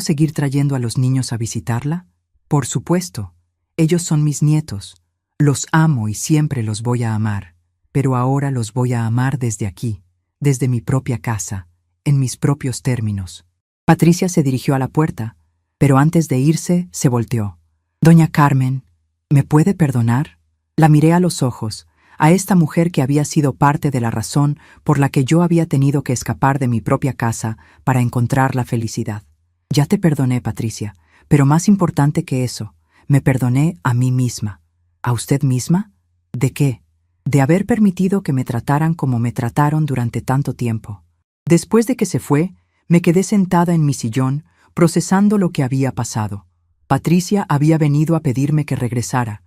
seguir trayendo a los niños a visitarla? Por supuesto. Ellos son mis nietos. Los amo y siempre los voy a amar. Pero ahora los voy a amar desde aquí, desde mi propia casa, en mis propios términos. Patricia se dirigió a la puerta, pero antes de irse, se volteó. Doña Carmen, ¿me puede perdonar? La miré a los ojos, a esta mujer que había sido parte de la razón por la que yo había tenido que escapar de mi propia casa para encontrar la felicidad. Ya te perdoné, Patricia, pero más importante que eso, me perdoné a mí misma. ¿A usted misma? ¿De qué? De haber permitido que me trataran como me trataron durante tanto tiempo. Después de que se fue, me quedé sentada en mi sillón, procesando lo que había pasado. Patricia había venido a pedirme que regresara.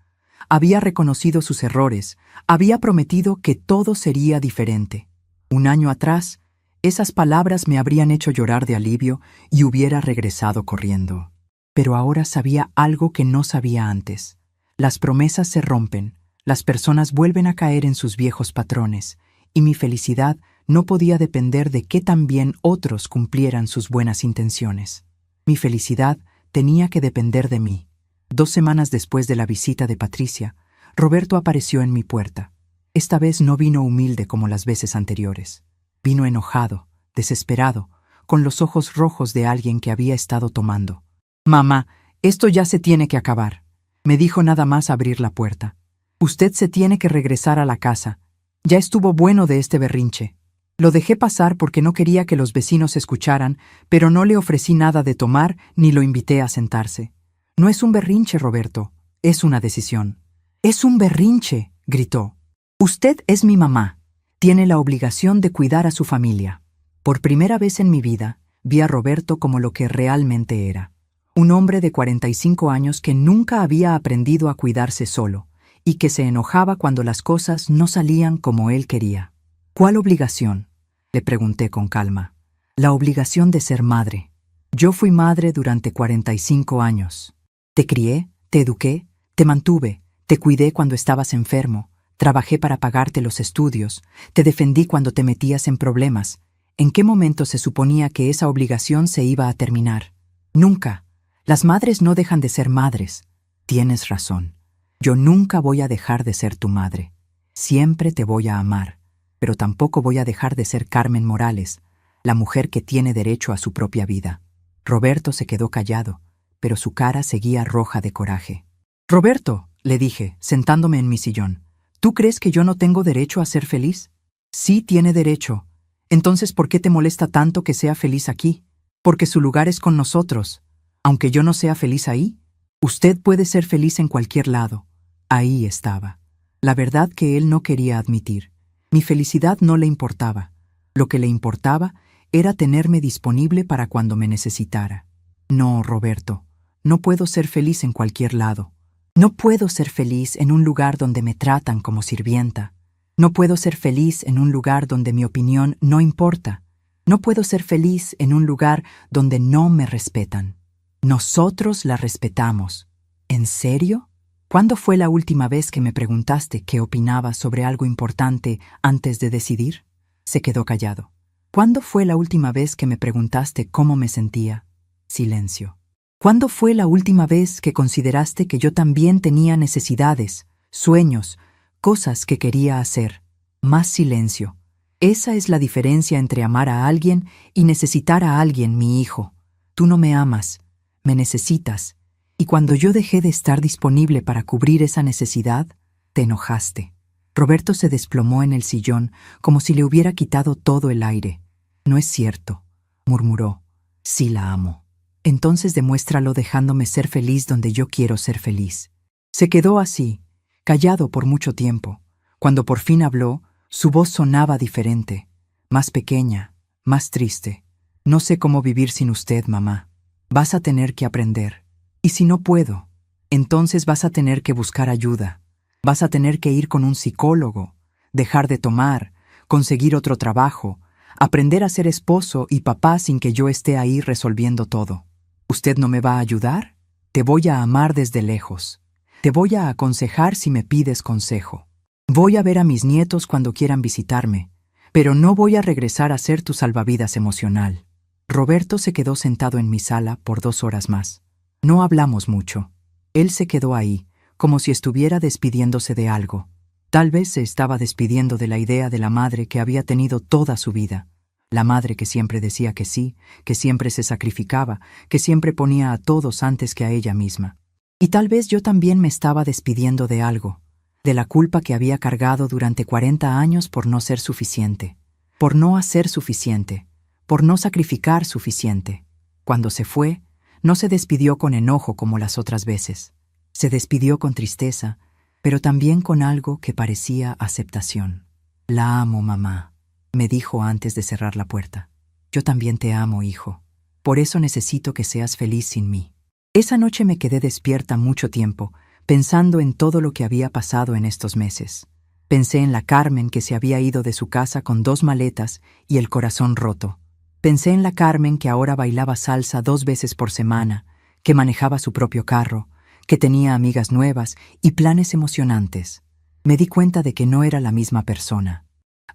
Había reconocido sus errores, había prometido que todo sería diferente. Un año atrás, esas palabras me habrían hecho llorar de alivio y hubiera regresado corriendo. Pero ahora sabía algo que no sabía antes. Las promesas se rompen, las personas vuelven a caer en sus viejos patrones, y mi felicidad no podía depender de que también otros cumplieran sus buenas intenciones. Mi felicidad tenía que depender de mí. 2 semanas después de la visita de Patricia, Roberto apareció en mi puerta. Esta vez no vino humilde como las veces anteriores. Vino enojado, desesperado, con los ojos rojos de alguien que había estado tomando. «Mamá, esto ya se tiene que acabar», me dijo nada más abrir la puerta. «Usted se tiene que regresar a la casa. Ya estuvo bueno de este berrinche». Lo dejé pasar porque no quería que los vecinos escucharan, pero no le ofrecí nada de tomar ni lo invité a sentarse. «No es un berrinche, Roberto, es una decisión». «Es un berrinche», gritó. «Usted es mi mamá. Tiene la obligación de cuidar a su familia». Por primera vez en mi vida, vi a Roberto como lo que realmente era. Un hombre de 45 años que nunca había aprendido a cuidarse solo y que se enojaba cuando las cosas no salían como él quería. «¿Cuál obligación?», le pregunté con calma. «La obligación de ser madre. Yo fui madre durante 45 años. Te crié, te eduqué, te mantuve, te cuidé cuando estabas enfermo, trabajé para pagarte los estudios, te defendí cuando te metías en problemas. ¿En qué momento se suponía que esa obligación se iba a terminar? Nunca. Las madres no dejan de ser madres. Tienes razón. Yo nunca voy a dejar de ser tu madre. Siempre te voy a amar. pero tampoco voy a dejar de ser Carmen Morales, la mujer que tiene derecho a su propia vida. Roberto se quedó callado, pero su cara seguía roja de coraje. «Roberto», le dije, sentándome en mi sillón, «¿tú crees que yo no tengo derecho a ser feliz?» «Sí, tiene derecho. Entonces, ¿por qué te molesta tanto que sea feliz aquí? Porque su lugar es con nosotros. Aunque yo no sea feliz ahí, usted puede ser feliz en cualquier lado». Ahí estaba. La verdad que él no quería admitir. Mi felicidad no le importaba. Lo que le importaba era tenerme disponible para cuando me necesitara. «No, Roberto, no puedo ser feliz en cualquier lado. No puedo ser feliz en un lugar donde me tratan como sirvienta. No puedo ser feliz en un lugar donde mi opinión no importa. No puedo ser feliz en un lugar donde no me respetan. Nosotros la respetamos». «¿En serio? ¿Cuándo fue la última vez que me preguntaste qué opinaba sobre algo importante antes de decidir?» Se quedó callado. «¿Cuándo fue la última vez que me preguntaste cómo me sentía?» Silencio. «¿Cuándo fue la última vez que consideraste que yo también tenía necesidades, sueños, cosas que quería hacer?» Más silencio. «Esa es la diferencia entre amar a alguien y necesitar a alguien, mi hijo. Tú no me amas, me necesitas. Y cuando yo dejé de estar disponible para cubrir esa necesidad, te enojaste». Roberto se desplomó en el sillón como si le hubiera quitado todo el aire. «No es cierto», murmuró. «Sí la amo». «Entonces demuéstralo dejándome ser feliz donde yo quiero ser feliz». Se quedó así, callado por mucho tiempo. Cuando por fin habló, su voz sonaba diferente, más pequeña, más triste. «No sé cómo vivir sin usted, mamá. Vas a tener que aprender. Y si no puedo, entonces vas a tener que buscar ayuda. Vas a tener que ir con un psicólogo, dejar de tomar, conseguir otro trabajo, aprender a ser esposo y papá sin que yo esté ahí resolviendo todo. ¿Usted no me va a ayudar? Te voy a amar desde lejos. Te voy a aconsejar si me pides consejo. Voy a ver a mis nietos cuando quieran visitarme, pero no voy a regresar a ser tu salvavidas emocional». Roberto se quedó sentado en mi sala por 2 horas más. No hablamos mucho. Él se quedó ahí, como si estuviera despidiéndose de algo. Tal vez se estaba despidiendo de la idea de la madre que había tenido toda su vida. La madre que siempre decía que sí, que siempre se sacrificaba, que siempre ponía a todos antes que a ella misma. Y tal vez yo también me estaba despidiendo de algo, de la culpa que había cargado durante 40 años por no ser suficiente, por no hacer suficiente, por no sacrificar suficiente. Cuando se fue, no se despidió con enojo como las otras veces. Se despidió con tristeza, pero también con algo que parecía aceptación. «La amo, mamá», me dijo antes de cerrar la puerta. «Yo también te amo, hijo. Por eso necesito que seas feliz sin mí». Esa noche me quedé despierta mucho tiempo, pensando en todo lo que había pasado en estos meses. Pensé en la Carmen que se había ido de su casa con 2 maletas y el corazón roto. Pensé en la Carmen que ahora bailaba salsa 2 veces por semana, que manejaba su propio carro, que tenía amigas nuevas y planes emocionantes. Me di cuenta de que no era la misma persona.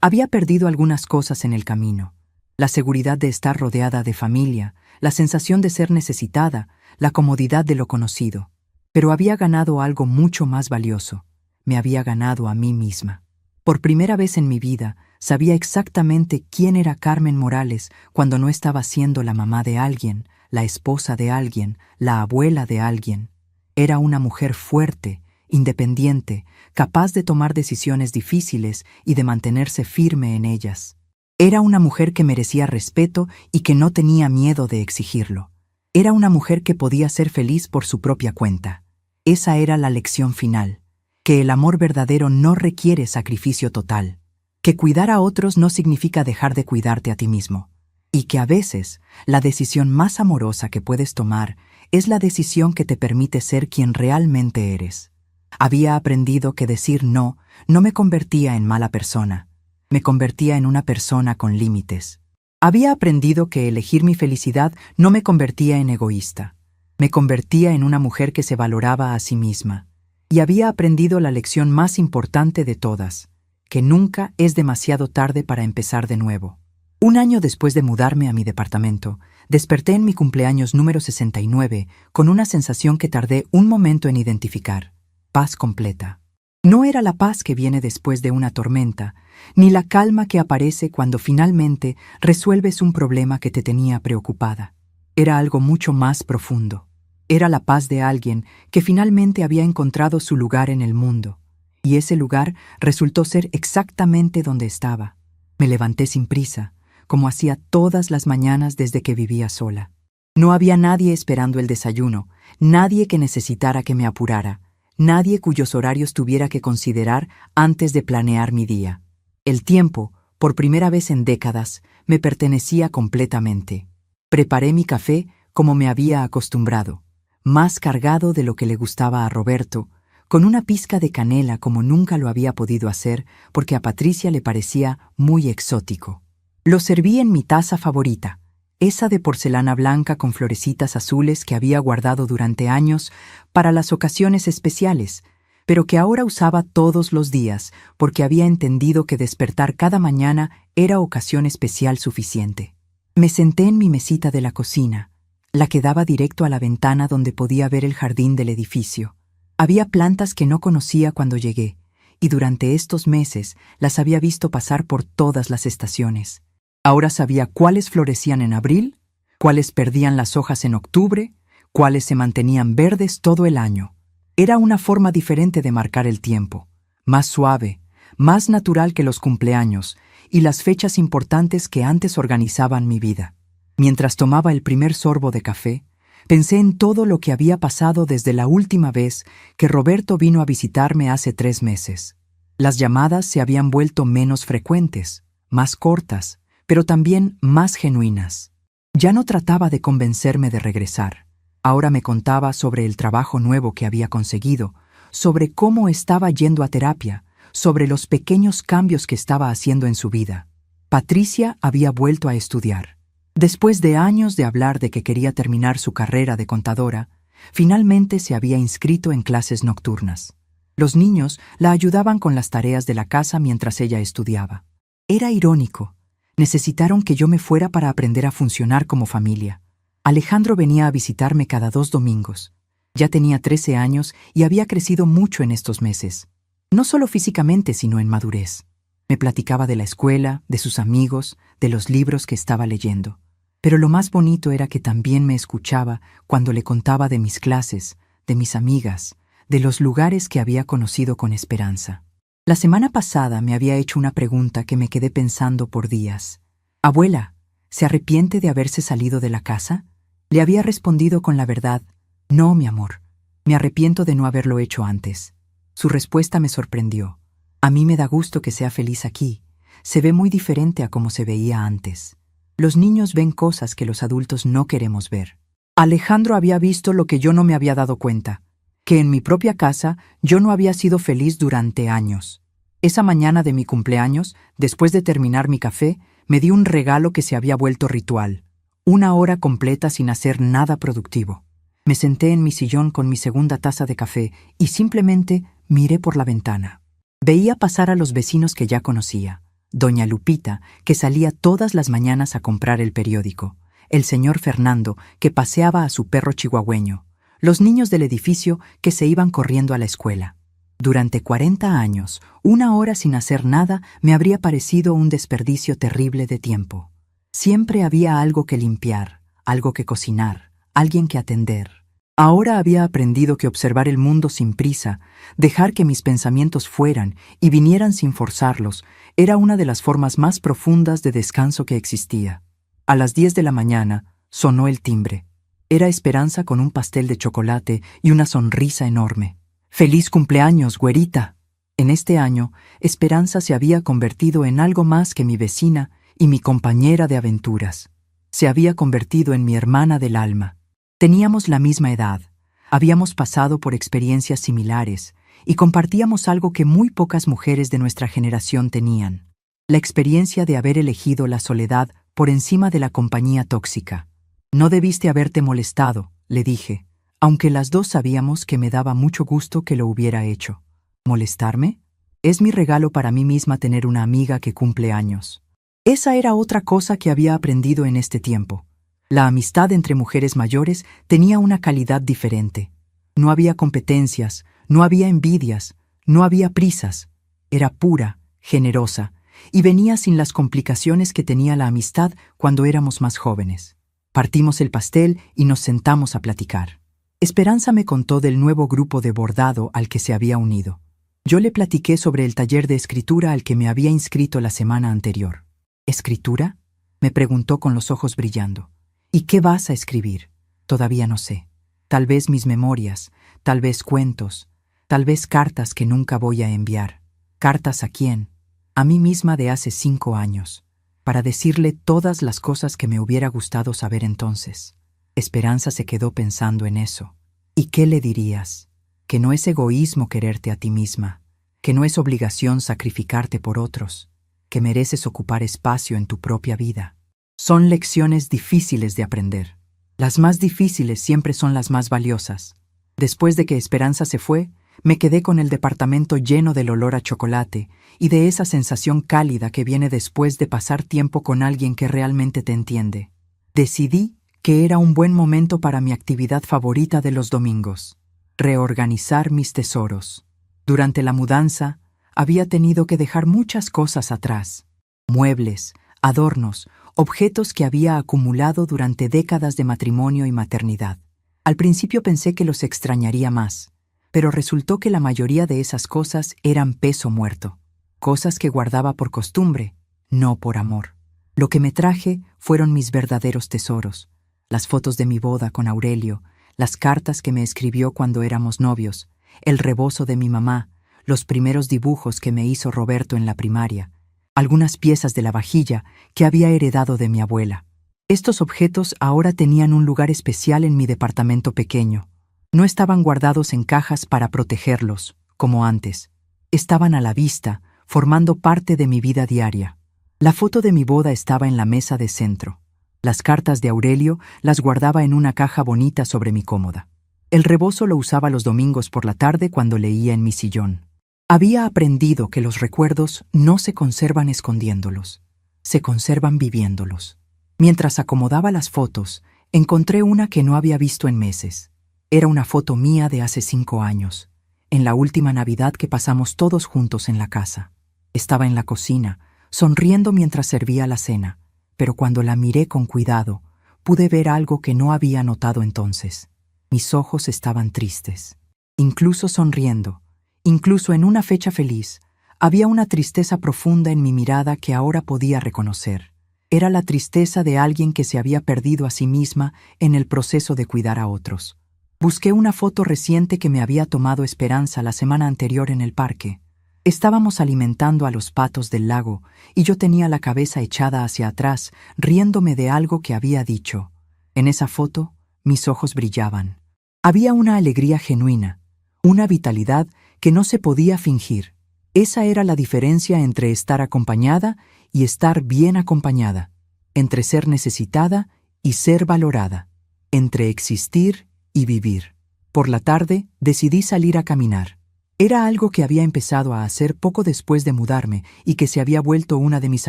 Había perdido algunas cosas en el camino: la seguridad de estar rodeada de familia, la sensación de ser necesitada, la comodidad de lo conocido. Pero había ganado algo mucho más valioso. Me había ganado a mí misma. Por primera vez en mi vida, sabía exactamente quién era Carmen Morales cuando no estaba siendo la mamá de alguien, la esposa de alguien, la abuela de alguien. Era una mujer fuerte, independiente, capaz de tomar decisiones difíciles y de mantenerse firme en ellas. Era una mujer que merecía respeto y que no tenía miedo de exigirlo. Era una mujer que podía ser feliz por su propia cuenta. Esa era la lección final: que el amor verdadero no requiere sacrificio total, que cuidar a otros no significa dejar de cuidarte a ti mismo, y que a veces la decisión más amorosa que puedes tomar es la decisión que te permite ser quien realmente eres. Había aprendido que decir no me convertía en mala persona, me convertía en una persona con límites. Había aprendido que elegir mi felicidad no me convertía en egoísta, me convertía en una mujer que se valoraba a sí misma. Y había aprendido la lección más importante de todas: que nunca es demasiado tarde para empezar de nuevo. 1 año después de mudarme a mi departamento, desperté en mi cumpleaños número 69 con una sensación que tardé un momento en identificar: paz completa. No era la paz que viene después de una tormenta, ni la calma que aparece cuando finalmente resuelves un problema que te tenía preocupada. Era algo mucho más profundo. Era la paz de alguien que finalmente había encontrado su lugar en el mundo, y ese lugar resultó ser exactamente donde estaba. Me levanté sin prisa, como hacía todas las mañanas desde que vivía sola. No había nadie esperando el desayuno, nadie que necesitara que me apurara, nadie cuyos horarios tuviera que considerar antes de planear mi día. El tiempo, por primera vez en décadas, me pertenecía completamente. Preparé mi café como me había acostumbrado, más cargado de lo que le gustaba a Roberto, con una pizca de canela como nunca lo había podido hacer porque a Patricia le parecía muy exótico. Lo serví en mi taza favorita, esa de porcelana blanca con florecitas azules que había guardado durante años para las ocasiones especiales, pero que ahora usaba todos los días porque había entendido que despertar cada mañana era ocasión especial suficiente. Me senté en mi mesita de la cocina, la que daba directo a la ventana donde podía ver el jardín del edificio. Había plantas que no conocía cuando llegué, y durante estos meses las había visto pasar por todas las estaciones. Ahora sabía cuáles florecían en abril, cuáles perdían las hojas en octubre, cuáles se mantenían verdes todo el año. Era una forma diferente de marcar el tiempo, más suave, más natural que los cumpleaños y las fechas importantes que antes organizaban mi vida. Mientras tomaba el primer sorbo de café, pensé en todo lo que había pasado desde la última vez que Roberto vino a visitarme hace 3 meses. Las llamadas se habían vuelto menos frecuentes, más cortas, pero también más genuinas. Ya no trataba de convencerme de regresar. Ahora me contaba sobre el trabajo nuevo que había conseguido, sobre cómo estaba yendo a terapia, sobre los pequeños cambios que estaba haciendo en su vida. Patricia había vuelto a estudiar. Después de años de hablar de que quería terminar su carrera de contadora, finalmente se había inscrito en clases nocturnas. Los niños la ayudaban con las tareas de la casa mientras ella estudiaba. Era irónico. Necesitaron que yo me fuera para aprender a funcionar como familia. Alejandro venía a visitarme cada 2 domingos. Ya tenía 13 años y había crecido mucho en estos meses. No solo físicamente, sino en madurez. Me platicaba de la escuela, de sus amigos, de los libros que estaba leyendo. Pero lo más bonito era que también me escuchaba cuando le contaba de mis clases, de mis amigas, de los lugares que había conocido con Esperanza. La semana pasada me había hecho una pregunta que me quedé pensando por días. «Abuela, ¿se arrepiente de haberse salido de la casa?» Le había respondido con la verdad: «No, mi amor, me arrepiento de no haberlo hecho antes». Su respuesta me sorprendió. «A mí me da gusto que sea feliz aquí. Se ve muy diferente a como se veía antes. Los niños ven cosas que los adultos no queremos ver». Alejandro había visto lo que yo no me había dado cuenta, que en mi propia casa yo no había sido feliz durante años. Esa mañana de mi cumpleaños, después de terminar mi café, me di un regalo que se había vuelto ritual. 1 hora completa sin hacer nada productivo. Me senté en mi sillón con mi segunda taza de café y simplemente miré por la ventana. Veía pasar a los vecinos que ya conocía. Doña Lupita, que salía todas las mañanas a comprar el periódico. El señor Fernando, que paseaba a su perro chihuahueño. Los niños del edificio que se iban corriendo a la escuela. Durante 40 años, 1 hora sin hacer nada me habría parecido un desperdicio terrible de tiempo. Siempre había algo que limpiar, algo que cocinar, alguien que atender. Ahora había aprendido que observar el mundo sin prisa, dejar que mis pensamientos fueran y vinieran sin forzarlos, era una de las formas más profundas de descanso que existía. A las 10 de la mañana sonó el timbre. Era Esperanza con un pastel de chocolate y una sonrisa enorme. «¡Feliz cumpleaños, güerita!». En este año, Esperanza se había convertido en algo más que mi vecina y mi compañera de aventuras. Se había convertido en mi hermana del alma. Teníamos la misma edad, habíamos pasado por experiencias similares y compartíamos algo que muy pocas mujeres de nuestra generación tenían: la experiencia de haber elegido la soledad por encima de la compañía tóxica. «No debiste haberte molestado», le dije, aunque las dos sabíamos que me daba mucho gusto que lo hubiera hecho. ¿Molestarme? Es mi regalo para mí misma tener una amiga que cumple años. Esa era otra cosa que había aprendido en este tiempo. La amistad entre mujeres mayores tenía una calidad diferente. No había competencias, no había envidias, No había prisas, era pura, generosa, y venía sin las complicaciones que tenía la amistad cuando éramos más jóvenes. Partimos el pastel y nos sentamos a platicar. Esperanza me contó del nuevo grupo de bordado al que se había unido. Yo le platiqué sobre el taller de escritura al que me había inscrito la semana anterior. ¿Escritura?, me preguntó con los ojos brillando. ¿Y qué vas a escribir? Todavía no sé. Tal vez mis memorias, tal vez cuentos, tal vez cartas que nunca voy a enviar. ¿Cartas a quién? A mí misma de hace 5 años, para decirle todas las cosas que me hubiera gustado saber entonces. Esperanza se quedó pensando en eso. ¿Y qué le dirías? Que no es egoísmo quererte a ti misma, que no es obligación sacrificarte por otros, que mereces ocupar espacio en tu propia vida. Son lecciones difíciles de aprender. Las más difíciles siempre son las más valiosas. Después de que Esperanza se fue, me quedé con el departamento lleno del olor a chocolate y de esa sensación cálida que viene después de pasar tiempo con alguien que realmente te entiende. Decidí que era un buen momento para mi actividad favorita de los domingos: reorganizar mis tesoros. Durante la mudanza, había tenido que dejar muchas cosas atrás: muebles, adornos, objetos que había acumulado durante décadas de matrimonio y maternidad. Al principio pensé que los extrañaría más, pero resultó que la mayoría de esas cosas eran peso muerto, cosas que guardaba por costumbre, no por amor. Lo que me traje fueron mis verdaderos tesoros: las fotos de mi boda con Aurelio, las cartas que me escribió cuando éramos novios, el rebozo de mi mamá, los primeros dibujos que me hizo Roberto en la primaria, algunas piezas de la vajilla que había heredado de mi abuela. Estos objetos ahora tenían un lugar especial en mi departamento pequeño. No estaban guardados en cajas para protegerlos, como antes. Estaban a la vista, formando parte de mi vida diaria. La foto de mi boda estaba en la mesa de centro. Las cartas de Aurelio las guardaba en una caja bonita sobre mi cómoda. El rebozo lo usaba los domingos por la tarde cuando leía en mi sillón. Había aprendido que los recuerdos no se conservan escondiéndolos, se conservan viviéndolos. Mientras acomodaba las fotos, encontré una que no había visto en meses. Era una foto mía de hace 5 años, en la última Navidad que pasamos todos juntos en la casa. Estaba en la cocina, sonriendo mientras servía la cena, pero cuando la miré con cuidado, pude ver algo que no había notado entonces. Mis ojos estaban tristes. Incluso sonriendo, incluso en una fecha feliz, había una tristeza profunda en mi mirada que ahora podía reconocer. Era la tristeza de alguien que se había perdido a sí misma en el proceso de cuidar a otros. Busqué una foto reciente que me había tomado Esperanza la semana anterior en el parque. Estábamos alimentando a los patos del lago y yo tenía la cabeza echada hacia atrás, riéndome de algo que había dicho. En esa foto, mis ojos brillaban. Había una alegría genuina, una vitalidad que no se podía fingir. Esa era la diferencia entre estar acompañada y estar bien acompañada, entre ser necesitada y ser valorada, entre existir y vivir. Por la tarde decidí salir a caminar. Era algo que había empezado a hacer poco después de mudarme y que se había vuelto una de mis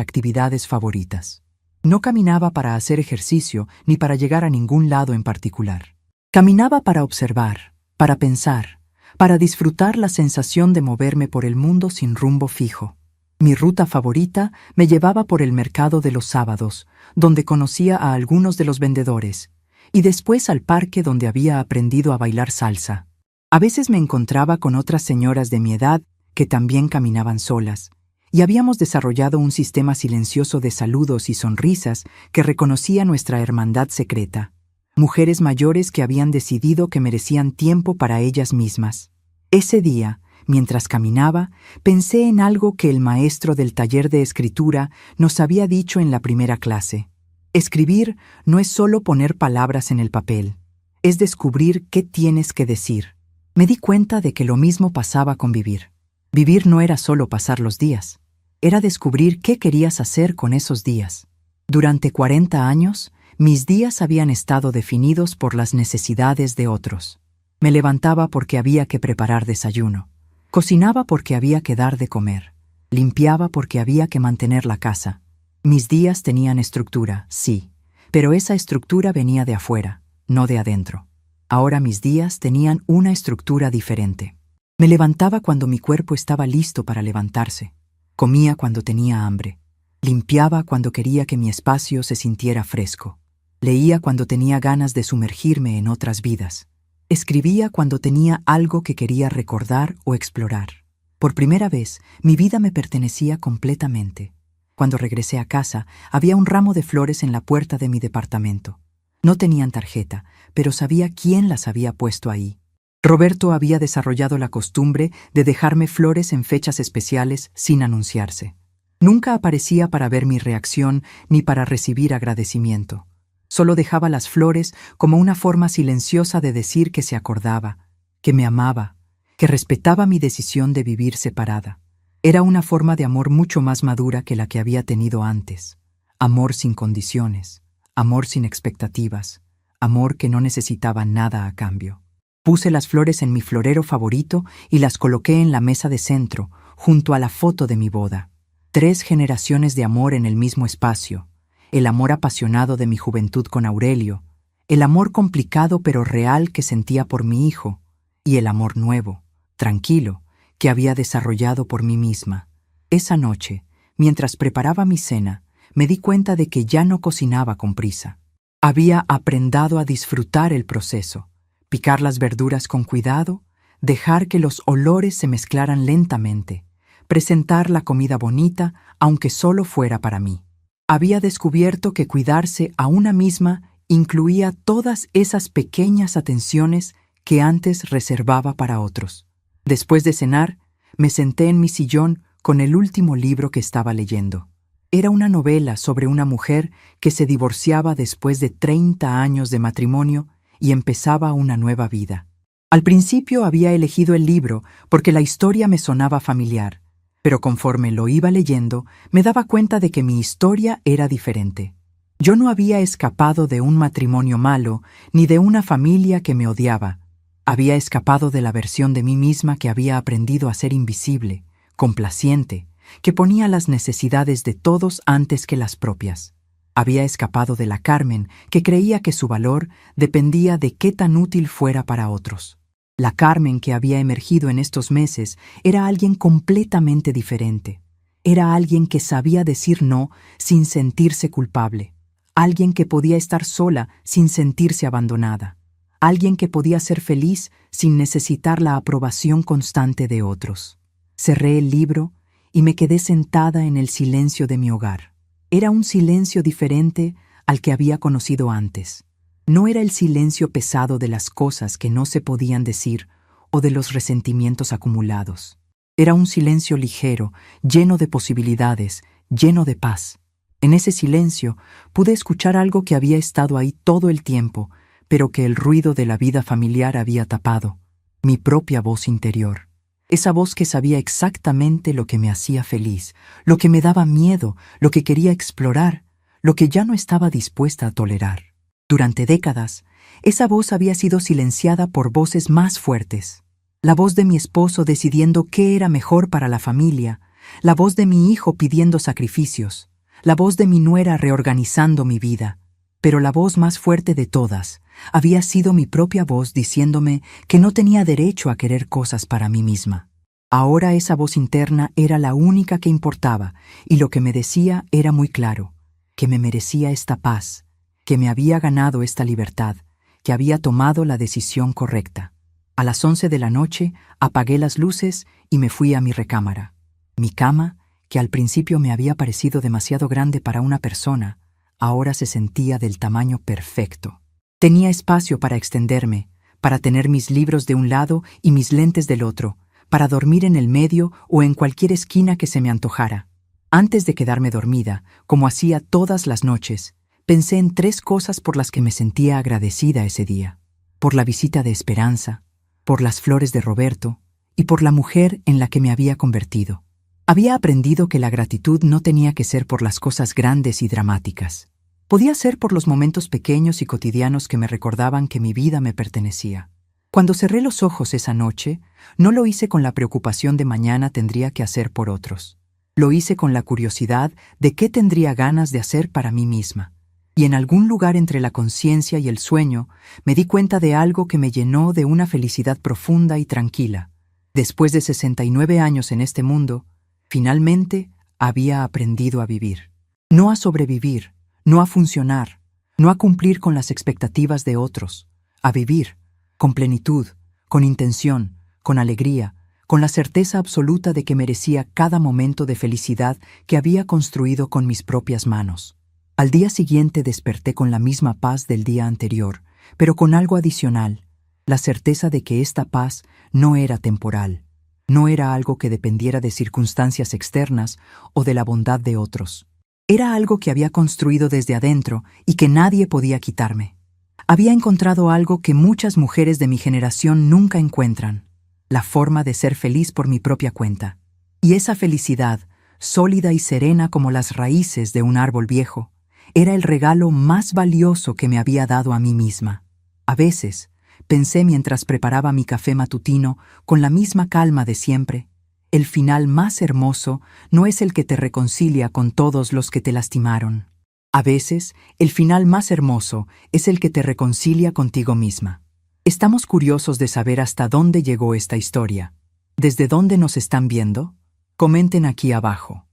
actividades favoritas. No caminaba para hacer ejercicio ni para llegar a ningún lado en particular. Caminaba para observar, para pensar, para disfrutar la sensación de moverme por el mundo sin rumbo fijo. Mi ruta favorita me llevaba por el mercado de los sábados, donde conocía a algunos de los vendedores, y después al parque donde había aprendido a bailar salsa. A veces me encontraba con otras señoras de mi edad que también caminaban solas, y habíamos desarrollado un sistema silencioso de saludos y sonrisas que reconocía nuestra hermandad secreta. Mujeres mayores que habían decidido que merecían tiempo para ellas mismas. Ese día, mientras caminaba, pensé en algo que el maestro del taller de escritura nos había dicho en la primera clase. Escribir no es solo poner palabras en el papel, es descubrir qué tienes que decir. Me di cuenta de que lo mismo pasaba con vivir. Vivir no era solo pasar los días, era descubrir qué querías hacer con esos días. Durante 40 años, mis días habían estado definidos por las necesidades de otros. Me levantaba porque había que preparar desayuno. Cocinaba porque había que dar de comer. Limpiaba porque había que mantener la casa. Mis días tenían estructura, sí, pero esa estructura venía de afuera, no de adentro. Ahora mis días tenían una estructura diferente. Me levantaba cuando mi cuerpo estaba listo para levantarse. Comía cuando tenía hambre. Limpiaba cuando quería que mi espacio se sintiera fresco. Leía cuando tenía ganas de sumergirme en otras vidas. Escribía cuando tenía algo que quería recordar o explorar. Por primera vez, mi vida me pertenecía completamente. Cuando regresé a casa, había un ramo de flores en la puerta de mi departamento. No tenían tarjeta, pero sabía quién las había puesto ahí. Roberto había desarrollado la costumbre de dejarme flores en fechas especiales sin anunciarse. Nunca aparecía para ver mi reacción ni para recibir agradecimiento. Solo dejaba las flores como una forma silenciosa de decir que se acordaba, que me amaba, que respetaba mi decisión de vivir separada. Era una forma de amor mucho más madura que la que había tenido antes. Amor sin condiciones, amor sin expectativas, amor que no necesitaba nada a cambio. Puse las flores en mi florero favorito y las coloqué en la mesa de centro, junto a la foto de mi boda. 3 generaciones de amor en el mismo espacio. El amor apasionado de mi juventud con Aurelio, el amor complicado pero real que sentía por mi hijo, y el amor nuevo, tranquilo, que había desarrollado por mí misma. Esa noche, mientras preparaba mi cena, me di cuenta de que ya no cocinaba con prisa. Había aprendido a disfrutar el proceso, picar las verduras con cuidado, dejar que los olores se mezclaran lentamente, presentar la comida bonita, aunque solo fuera para mí. Había descubierto que cuidarse a una misma incluía todas esas pequeñas atenciones que antes reservaba para otros. Después de cenar, me senté en mi sillón con el último libro que estaba leyendo. Era una novela sobre una mujer que se divorciaba después de 30 años de matrimonio y empezaba una nueva vida. Al principio había elegido el libro porque la historia me sonaba familiar, pero conforme lo iba leyendo, me daba cuenta de que mi historia era diferente. Yo no había escapado de un matrimonio malo ni de una familia que me odiaba. Había escapado de la versión de mí misma que había aprendido a ser invisible, complaciente, que ponía las necesidades de todos antes que las propias. Había escapado de la Carmen que creía que su valor dependía de qué tan útil fuera para otros. La Carmen que había emergido en estos meses era alguien completamente diferente. Era alguien que sabía decir no sin sentirse culpable. Alguien que podía estar sola sin sentirse abandonada. Alguien que podía ser feliz sin necesitar la aprobación constante de otros. Cerré el libro y me quedé sentada en el silencio de mi hogar. Era un silencio diferente al que había conocido antes. No era el silencio pesado de las cosas que no se podían decir o de los resentimientos acumulados. Era un silencio ligero, lleno de posibilidades, lleno de paz. En ese silencio pude escuchar algo que había estado ahí todo el tiempo, pero que el ruido de la vida familiar había tapado. Mi propia voz interior. Esa voz que sabía exactamente lo que me hacía feliz, lo que me daba miedo, lo que quería explorar, lo que ya no estaba dispuesta a tolerar. Durante décadas, esa voz había sido silenciada por voces más fuertes. La voz de mi esposo decidiendo qué era mejor para la familia, la voz de mi hijo pidiendo sacrificios, la voz de mi nuera reorganizando mi vida. Pero la voz más fuerte de todas había sido mi propia voz diciéndome que no tenía derecho a querer cosas para mí misma. Ahora esa voz interna era la única que importaba, y lo que me decía era muy claro, que me merecía esta paz, que me había ganado esta libertad, que había tomado la decisión correcta. A las 11 de la noche apagué las luces y me fui a mi recámara. Mi cama, que al principio me había parecido demasiado grande para una persona, ahora se sentía del tamaño perfecto. Tenía espacio para extenderme, para tener mis libros de un lado y mis lentes del otro, para dormir en el medio o en cualquier esquina que se me antojara. Antes de quedarme dormida, como hacía todas las noches, pensé en 3 cosas por las que me sentía agradecida ese día. Por la visita de Esperanza, por las flores de Roberto y por la mujer en la que me había convertido. Había aprendido que la gratitud no tenía que ser por las cosas grandes y dramáticas. Podía ser por los momentos pequeños y cotidianos que me recordaban que mi vida me pertenecía. Cuando cerré los ojos esa noche, no lo hice con la preocupación de mañana tendría que hacer por otros. Lo hice con la curiosidad de qué tendría ganas de hacer para mí misma. Y en algún lugar entre la conciencia y el sueño, me di cuenta de algo que me llenó de una felicidad profunda y tranquila. Después de 69 años en este mundo, finalmente había aprendido a vivir. No a sobrevivir, no a funcionar, no a cumplir con las expectativas de otros, a vivir, con plenitud, con intención, con alegría, con la certeza absoluta de que merecía cada momento de felicidad que había construido con mis propias manos. Al día siguiente desperté con la misma paz del día anterior, pero con algo adicional, la certeza de que esta paz no era temporal, no era algo que dependiera de circunstancias externas o de la bondad de otros. Era algo que había construido desde adentro y que nadie podía quitarme. Había encontrado algo que muchas mujeres de mi generación nunca encuentran, la forma de ser feliz por mi propia cuenta. Y esa felicidad, sólida y serena como las raíces de un árbol viejo, era el regalo más valioso que me había dado a mí misma. A veces, pensé mientras preparaba mi café matutino con la misma calma de siempre, el final más hermoso no es el que te reconcilia con todos los que te lastimaron. A veces, el final más hermoso es el que te reconcilia contigo misma. Estamos curiosos de saber hasta dónde llegó esta historia. ¿Desde dónde nos están viendo? Comenten aquí abajo.